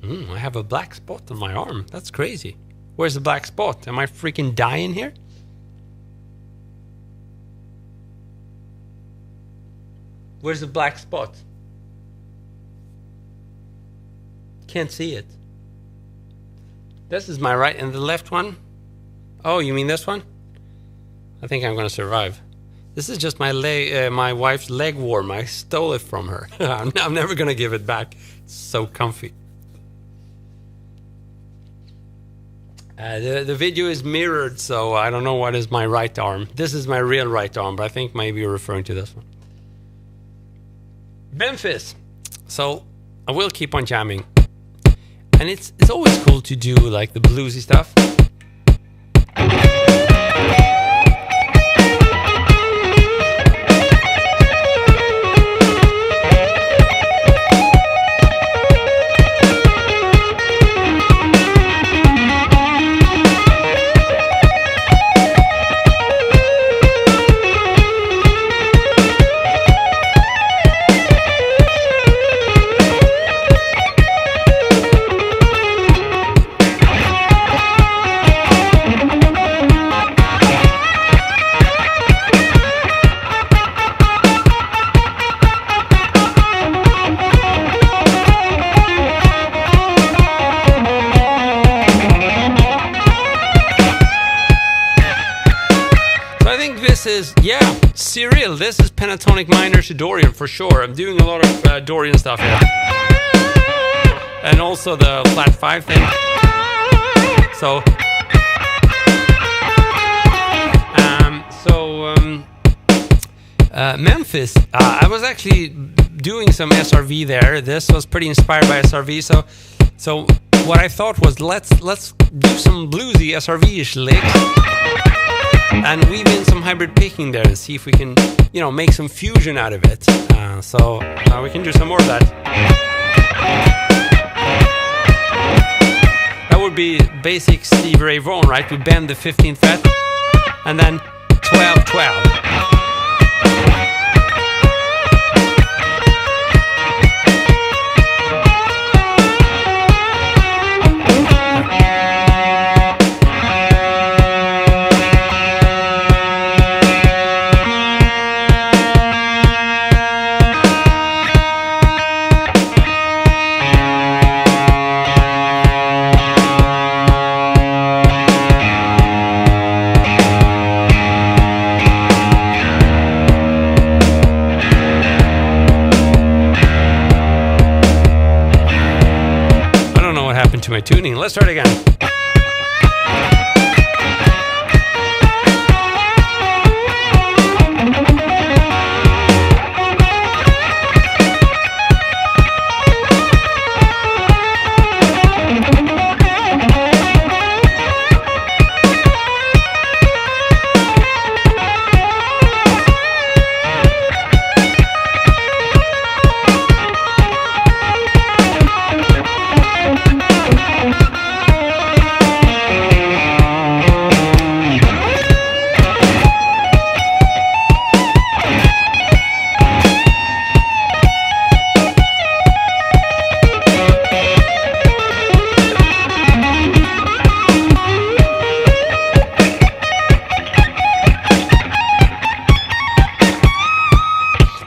I have a black spot on my arm. That's crazy. Where's the black spot? Am I freaking dying here? Where's the black spot? Can't see it. This is my right, and the left one? Oh, you mean this one? I think I'm gonna survive. This is just my leg, my wife's leg warm. I stole it from her. I'm never gonna give it back. It's so comfy. The video is mirrored, so I don't know what is my right arm. This is my real right arm, but I think maybe you're referring to this one. Memphis. So I will keep on jamming. And it's always cool to do like the bluesy stuff. this is, yeah, Cyril. This is pentatonic minor to Dorian for sure. I'm doing a lot of Dorian stuff here. And also the flat 5 thing. So, Memphis, I was actually doing some SRV there. This was pretty inspired by SRV. So what I thought was let's do some bluesy SRV-ish licks and weave in some hybrid picking there and see if we can, you know, make some fusion out of it. So we can do some more of that. That would be basic Stevie Ray Vaughan, right? We bend the 15th fret and then 12, 12. To my tuning. Let's start again.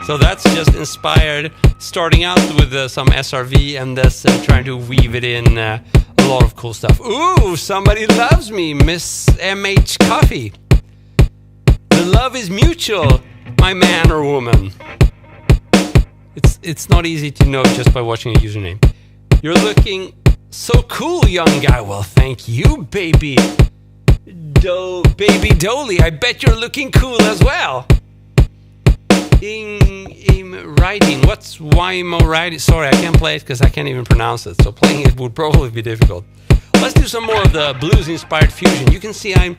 So that's just inspired, starting out with some SRV and this trying to weave it in a lot of cool stuff. Ooh, somebody loves me, Miss MH Coffee. The love is mutual, my man or woman. It's not easy to know just by watching a username. You're looking so cool, young guy. Well, thank you, baby. Baby Dolly, I bet you're looking cool as well. Writing. What's YMO writing? Sorry, I can't play it because I can't even pronounce it. So playing it would probably be difficult. Let's do some more of the blues-inspired fusion. You can see I'm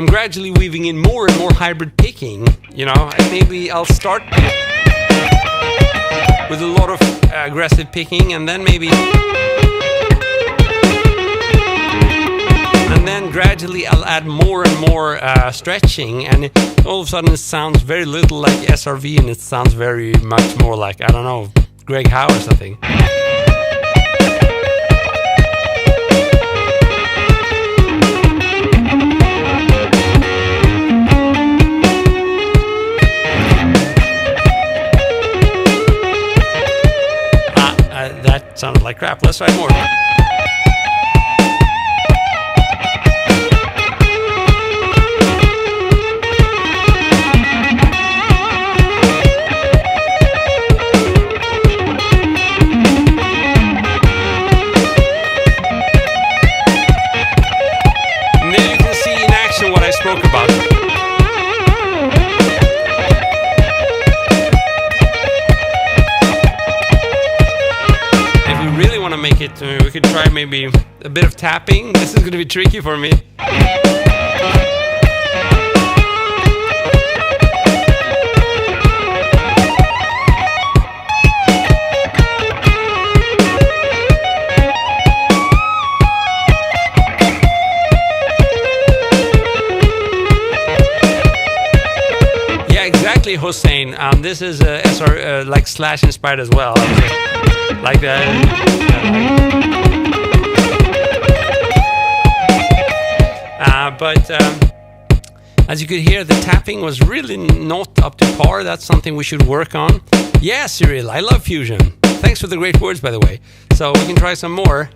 gradually weaving in more and more hybrid picking. You know, maybe I'll start with a lot of aggressive picking, and then maybe. And then gradually I'll add more and more stretching, and all of a sudden it sounds very little like SRV, and it sounds very much more like, I don't know, Greg Howe or something. That sounded like crap. Let's try more. Spoke about. If we really want to make it, we could try maybe a bit of tapping. This is going to be tricky for me. Exactly, Hossein. This is SR like Slash inspired as well. Like that. But as you could hear, the tapping was really not up to par. That's something we should work on. Yeah, Cyril, I love fusion. Thanks for the great words, by the way. So we can try some more.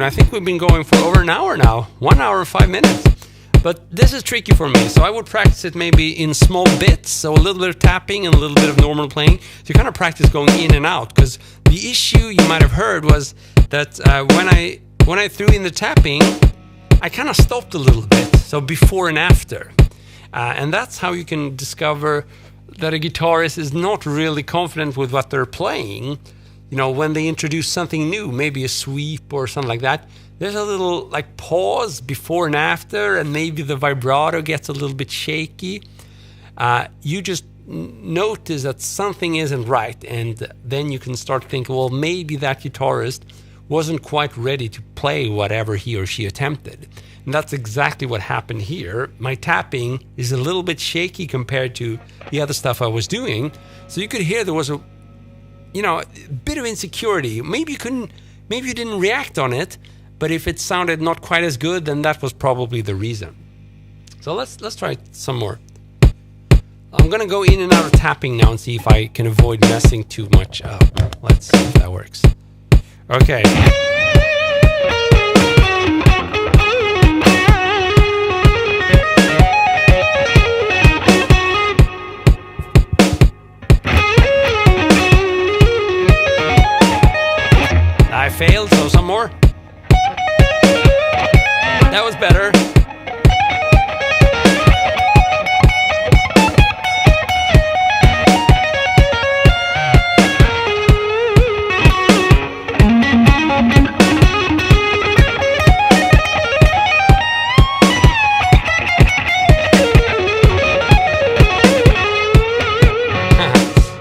tune. I think we've been going for over an hour now, 1 hour and 5 minutes. But this is tricky for me, so I would practice it maybe in small bits, so a little bit of tapping and a little bit of normal playing. So you kind of practice going in and out, because the issue you might have heard was that when I threw in the tapping, I kind of stopped a little bit, so before and after. And that's how you can discover that a guitarist is not really confident with what they're playing. You know, when they introduce something new, maybe a sweep or something like that, there's a little like pause before and after, and maybe the vibrato gets a little bit shaky. You just notice that something isn't right, and then you can start thinking, well, maybe that guitarist wasn't quite ready to play whatever he or she attempted. And that's exactly what happened here. My tapping is a little bit shaky compared to the other stuff I was doing. So you could hear there was a bit of insecurity. Maybe you didn't react on it, but if it sounded not quite as good, then that was probably the reason. So let's try some more. I'm gonna go in and out of tapping now and see if I can avoid messing too much up. Let's see if that works. Okay. I failed, so some more. That was better.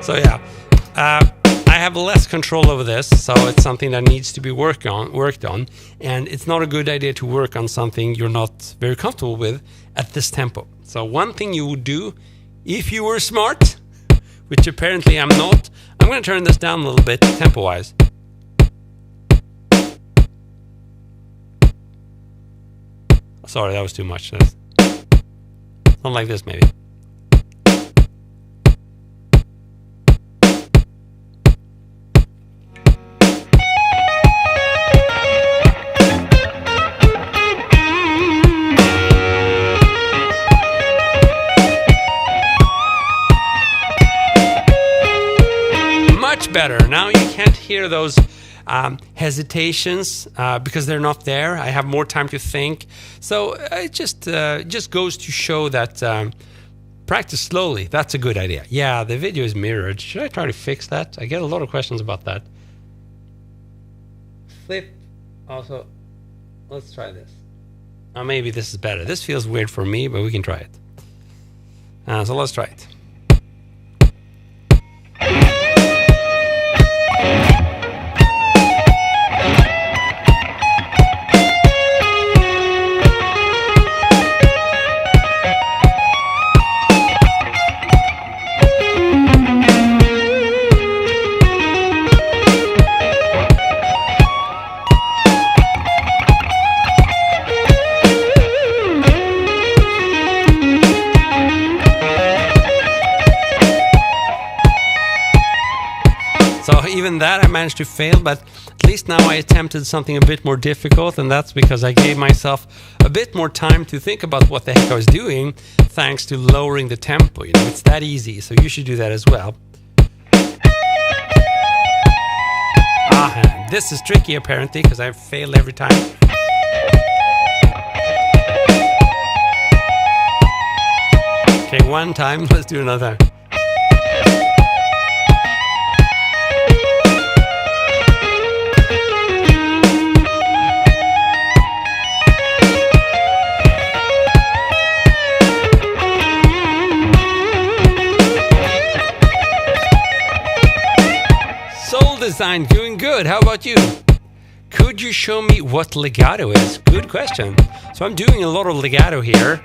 So yeah, I have less control over this, so it's something that needs to be worked on, and it's not a good idea to work on something you're not very comfortable with at this tempo. So one thing you would do, if you were smart, which apparently I'm not, I'm going to turn this down a little bit tempo-wise. Sorry, that was too much. Not like this, maybe. Better. Now you can't hear those hesitations because they're not there. I have more time to think. So it just goes to show that practice slowly. That's a good idea. Yeah, the video is mirrored. Should I try to fix that? I get a lot of questions about that. Flip. Also, let's try this. Maybe this is better. This feels weird for me, but we can try it. So let's try it. Even that I managed to fail, but at least now I attempted something a bit more difficult, and that's because I gave myself a bit more time to think about what the heck I was doing, thanks to lowering the tempo. You know, it's that easy, so you should do that as well. This is tricky apparently, because I've failed every time. Okay, one time, let's do another. Design, doing good. How about you? Could you show me what legato is? Good question. So I'm doing a lot of legato here.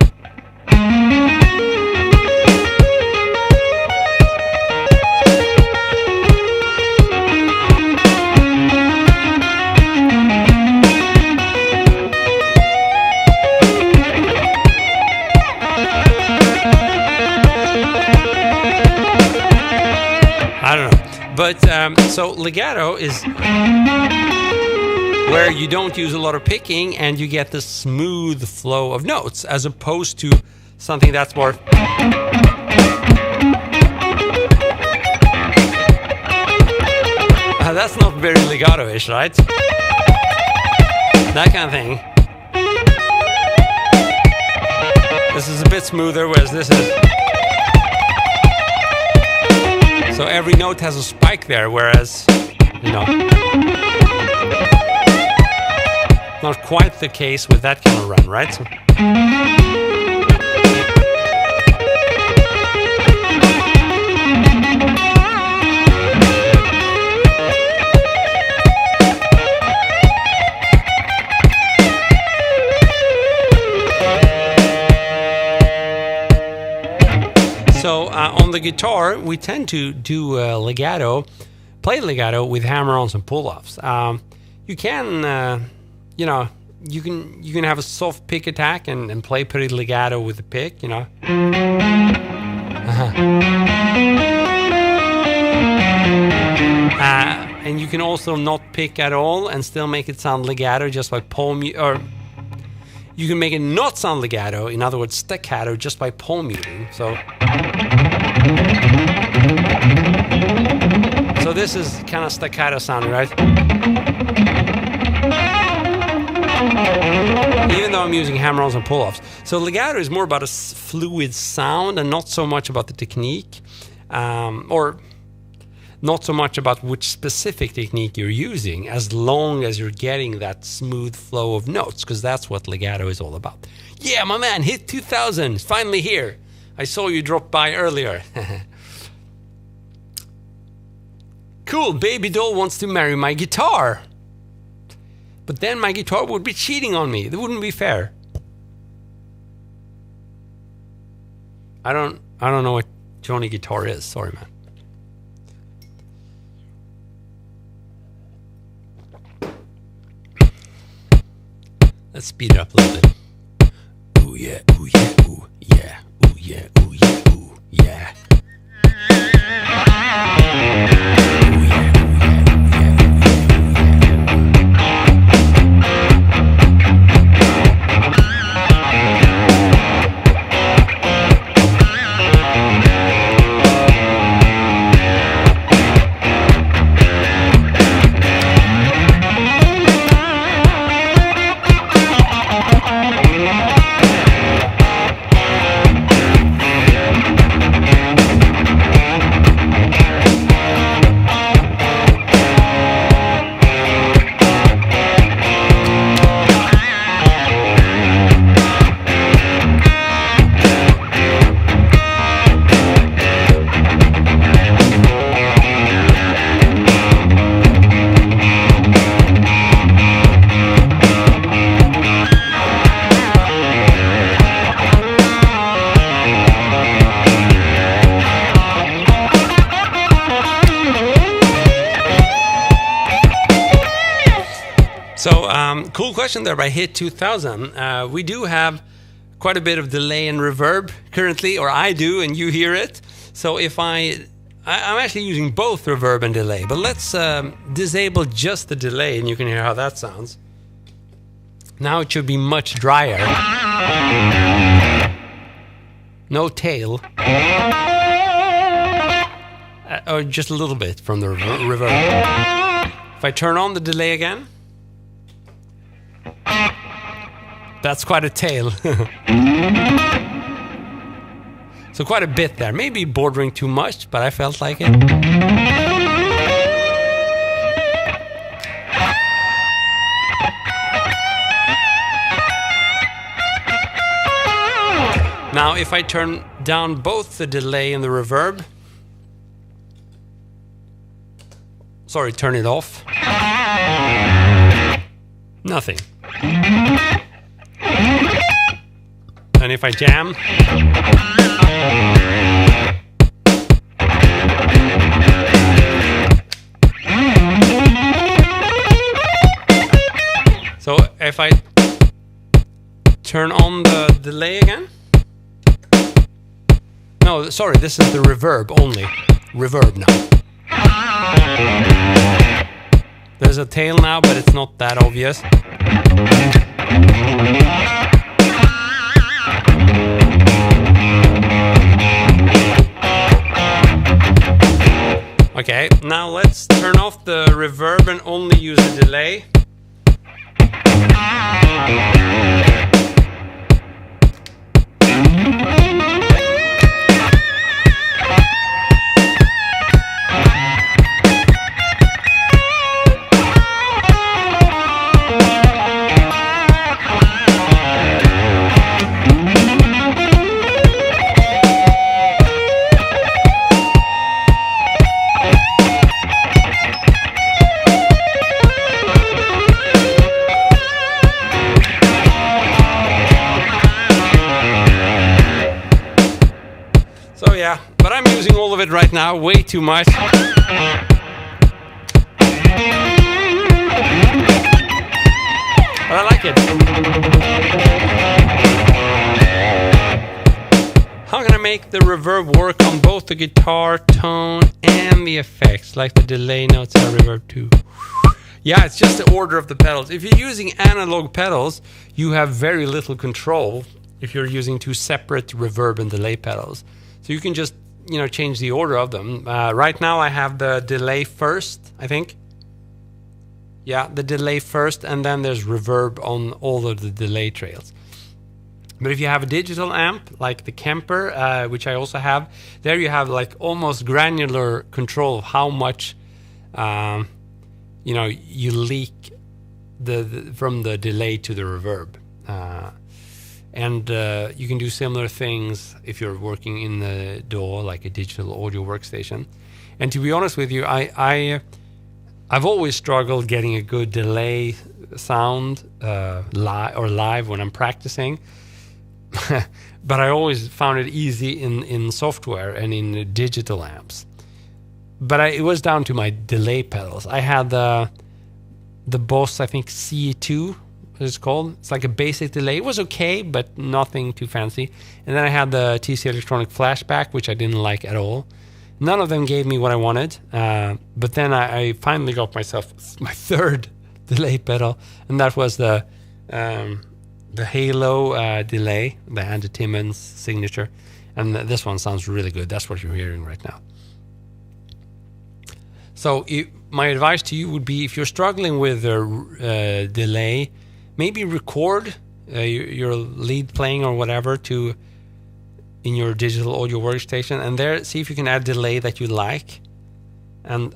I don't know. But so legato where you don't use a lot of picking and you get the smooth flow of notes, as opposed to something that's more... That's not very legato-ish, right? That kind of thing. This is a bit smoother, whereas this is... So every note has a spike there, whereas, you know, not quite the case with that kind of run, right? So on the guitar, we tend to do legato, play legato with hammer-ons and pull-offs. You can, you know, you can have a soft pick attack and play pretty legato with the pick, you know. And you can also not pick at all and still make it sound legato just by palm mute, or you can make it not sound legato, in other words, staccato, just by palm muting. So this is kind of staccato sounding, right? Even though I'm using hammer-ons and pull-offs. So legato is more about a fluid sound and not so much about the technique, or not so much about which specific technique you're using, as long as you're getting that smooth flow of notes, because that's what legato is all about. Yeah, my man, hit 2000, finally here. I saw you drop by earlier. Cool, Baby Doll wants to marry my guitar. But then my guitar would be cheating on me. That wouldn't be fair. I don't know what Johnny guitar is. Sorry, man. Let's speed it up a little bit. Ooh yeah, ooh yeah, ooh yeah, ooh yeah, ooh yeah, ooh yeah. Cool question there by Hit 2000. We do have quite a bit of delay and reverb currently, or I do, and you hear it. So if I'm actually using both reverb and delay, but let's disable just the delay and you can hear how that sounds. Now it should be much drier. No tail. Or just a little bit from the reverb. If I turn on the delay again, that's quite a tail. So quite a bit there. Maybe bordering too much, but I felt like it. Now if I turn down both the delay and the reverb, sorry, turn it off. Nothing. And if I jam, so if I turn on the delay again, no, sorry, this is the reverb only. Reverb now. There's a tail now, but it's not that obvious. Okay, now let's turn off the reverb and only use a delay. So yeah, but I'm using all of it right now, way too much. But I like it. How can I make the reverb work on both the guitar tone and the effects, like the delay notes are reverb too? Yeah, it's just the order of the pedals. If you're using analog pedals, you have very little control if you're using two separate reverb and delay pedals. So you can just, you know, change the order of them. Right now I have the delay first, I think. Yeah, the delay first, and then there's reverb on all of the delay trails. But if you have a digital amp, like the Kemper, which I also have, there you have like almost granular control of how much, you know, you leak from the delay to the reverb. And you can do similar things if you're working in the DAW, like a digital audio workstation. And to be honest with you, I've always struggled getting a good delay sound live when I'm practicing. But I always found it easy in software and in digital amps. But it was down to my delay pedals. I had the Boss, I think C2. It's called. It's like a basic delay. It was okay, but nothing too fancy. And then I had the TC Electronic Flashback, which I didn't like at all. None of them gave me what I wanted. But then I finally got myself my third delay pedal, and that was the Halo delay, the Andy Timmons signature. And this one sounds really good. That's what you're hearing right now. So my advice to you would be, if you're struggling with the delay, maybe record your lead playing or whatever in your digital audio workstation, and there see if you can add delay that you like, and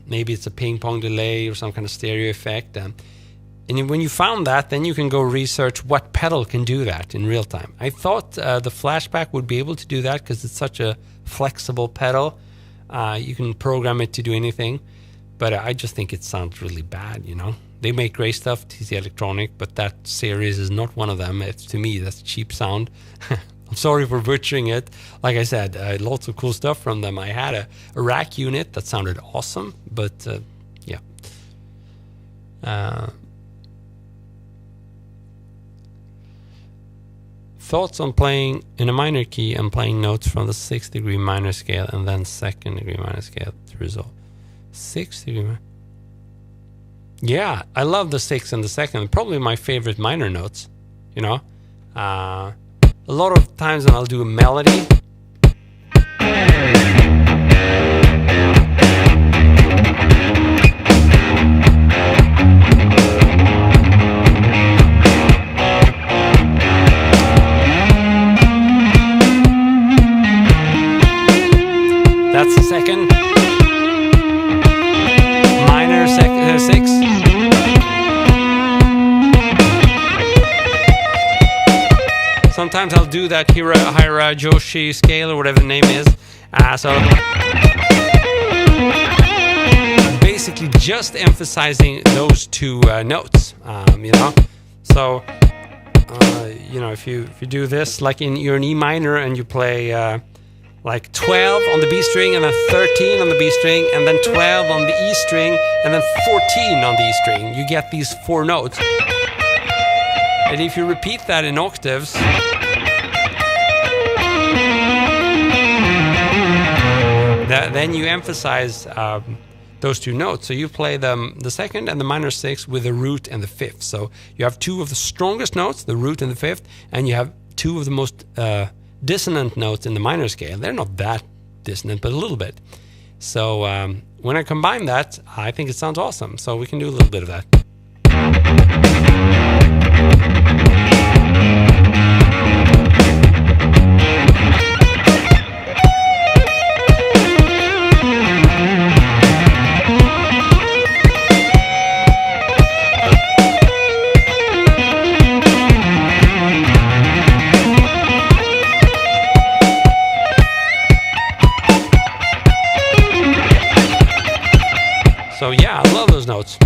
maybe it's a ping pong delay or some kind of stereo effect. And when you found that, then you can go research what pedal can do that in real time. I thought the Flashback would be able to do that because it's such a flexible pedal. You can program it to do anything, but I just think it sounds really bad, you know. They make great stuff, TC Electronic, but that series is not one of them. To me, that's cheap sound. I'm sorry for butchering it. Like I said, lots of cool stuff from them. I had a rack unit that sounded awesome, but yeah. Thoughts on playing in a minor key and playing notes from the 6th degree minor scale and then 2nd degree minor scale to resolve. 6th degree minor. Yeah, I love the 6th and the 2nd. Probably my favorite minor notes, you know. A lot of times when I'll do a melody, that's the 2nd. Minor 6. Sometimes I'll do that Hira Joshi scale or whatever the name is. So basically just emphasizing those two notes, you know. So you know, if you do this, like you're in E minor and you play like 12 on the B string and then 13 on the B string and then 12 on the E string and then 14 on the E string, you get these 4 notes. And if you repeat that in octaves, then you emphasize those two notes. So you play the second and the minor sixth with the root and the fifth. So you have two of the strongest notes, the root and the fifth, and you have two of the most dissonant notes in the minor scale. They're not that dissonant, but a little bit. So when I combine that, I think it sounds awesome. So we can do a little bit of that. So yeah, I love those notes.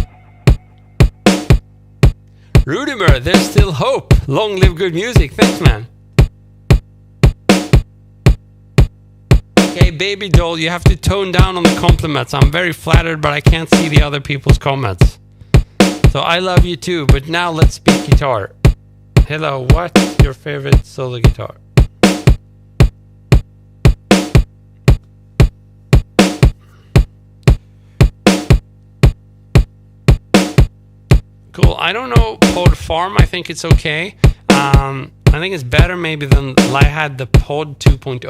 Rudimer, there's still hope. Long live good music. Thanks, man. Okay, baby doll, you have to tone down on the compliments. I'm very flattered, but I can't see the other people's comments. So I love you too, but now let's speak guitar. Hello, what's your favorite solo guitar? Cool. I don't know Pod Farm. I think it's okay. I think it's better maybe than I had the Pod 2.0.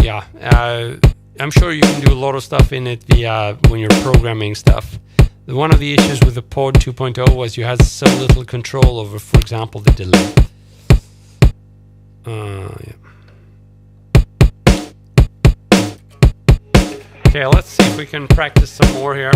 Yeah, I'm sure you can do a lot of stuff in it via when you're programming stuff. One of the issues with the Pod 2.0 was you had so little control over, for example, the delay. Yeah. Okay, let's see if we can practice some more here.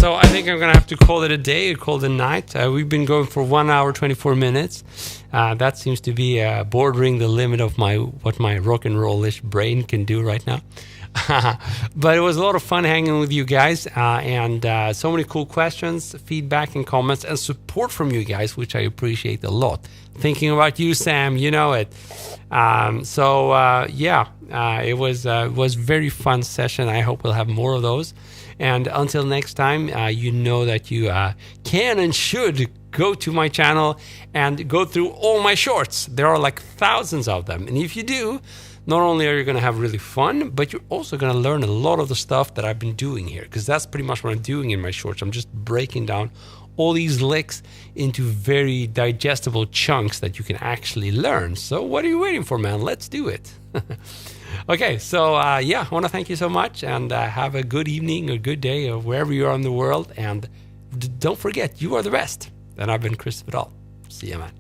So I think I'm gonna have to call it a day or call it a night. We've been going for 1 hour 24 minutes. That seems to be bordering the limit of what my rock and roll-ish brain can do right now. But it was a lot of fun hanging with you guys, and so many cool questions, feedback and comments, and support from you guys, which I appreciate a lot. Thinking about you, Sam, you know it. It was very fun session. I hope we'll have more of those. And until next time, you know that you can and should go to my channel and go through all my shorts. There are like thousands of them. And if you do, not only are you going to have really fun, but you're also going to learn a lot of the stuff that I've been doing here, because that's pretty much what I'm doing in my shorts. I'm just breaking down all these licks into very digestible chunks that you can actually learn. So what are you waiting for, man? Let's do it. Okay, so I want to thank you so much, and have a good evening, a good day, or wherever you are in the world. And don't forget, you are the best. And I've been Chris Vidal. See you, man.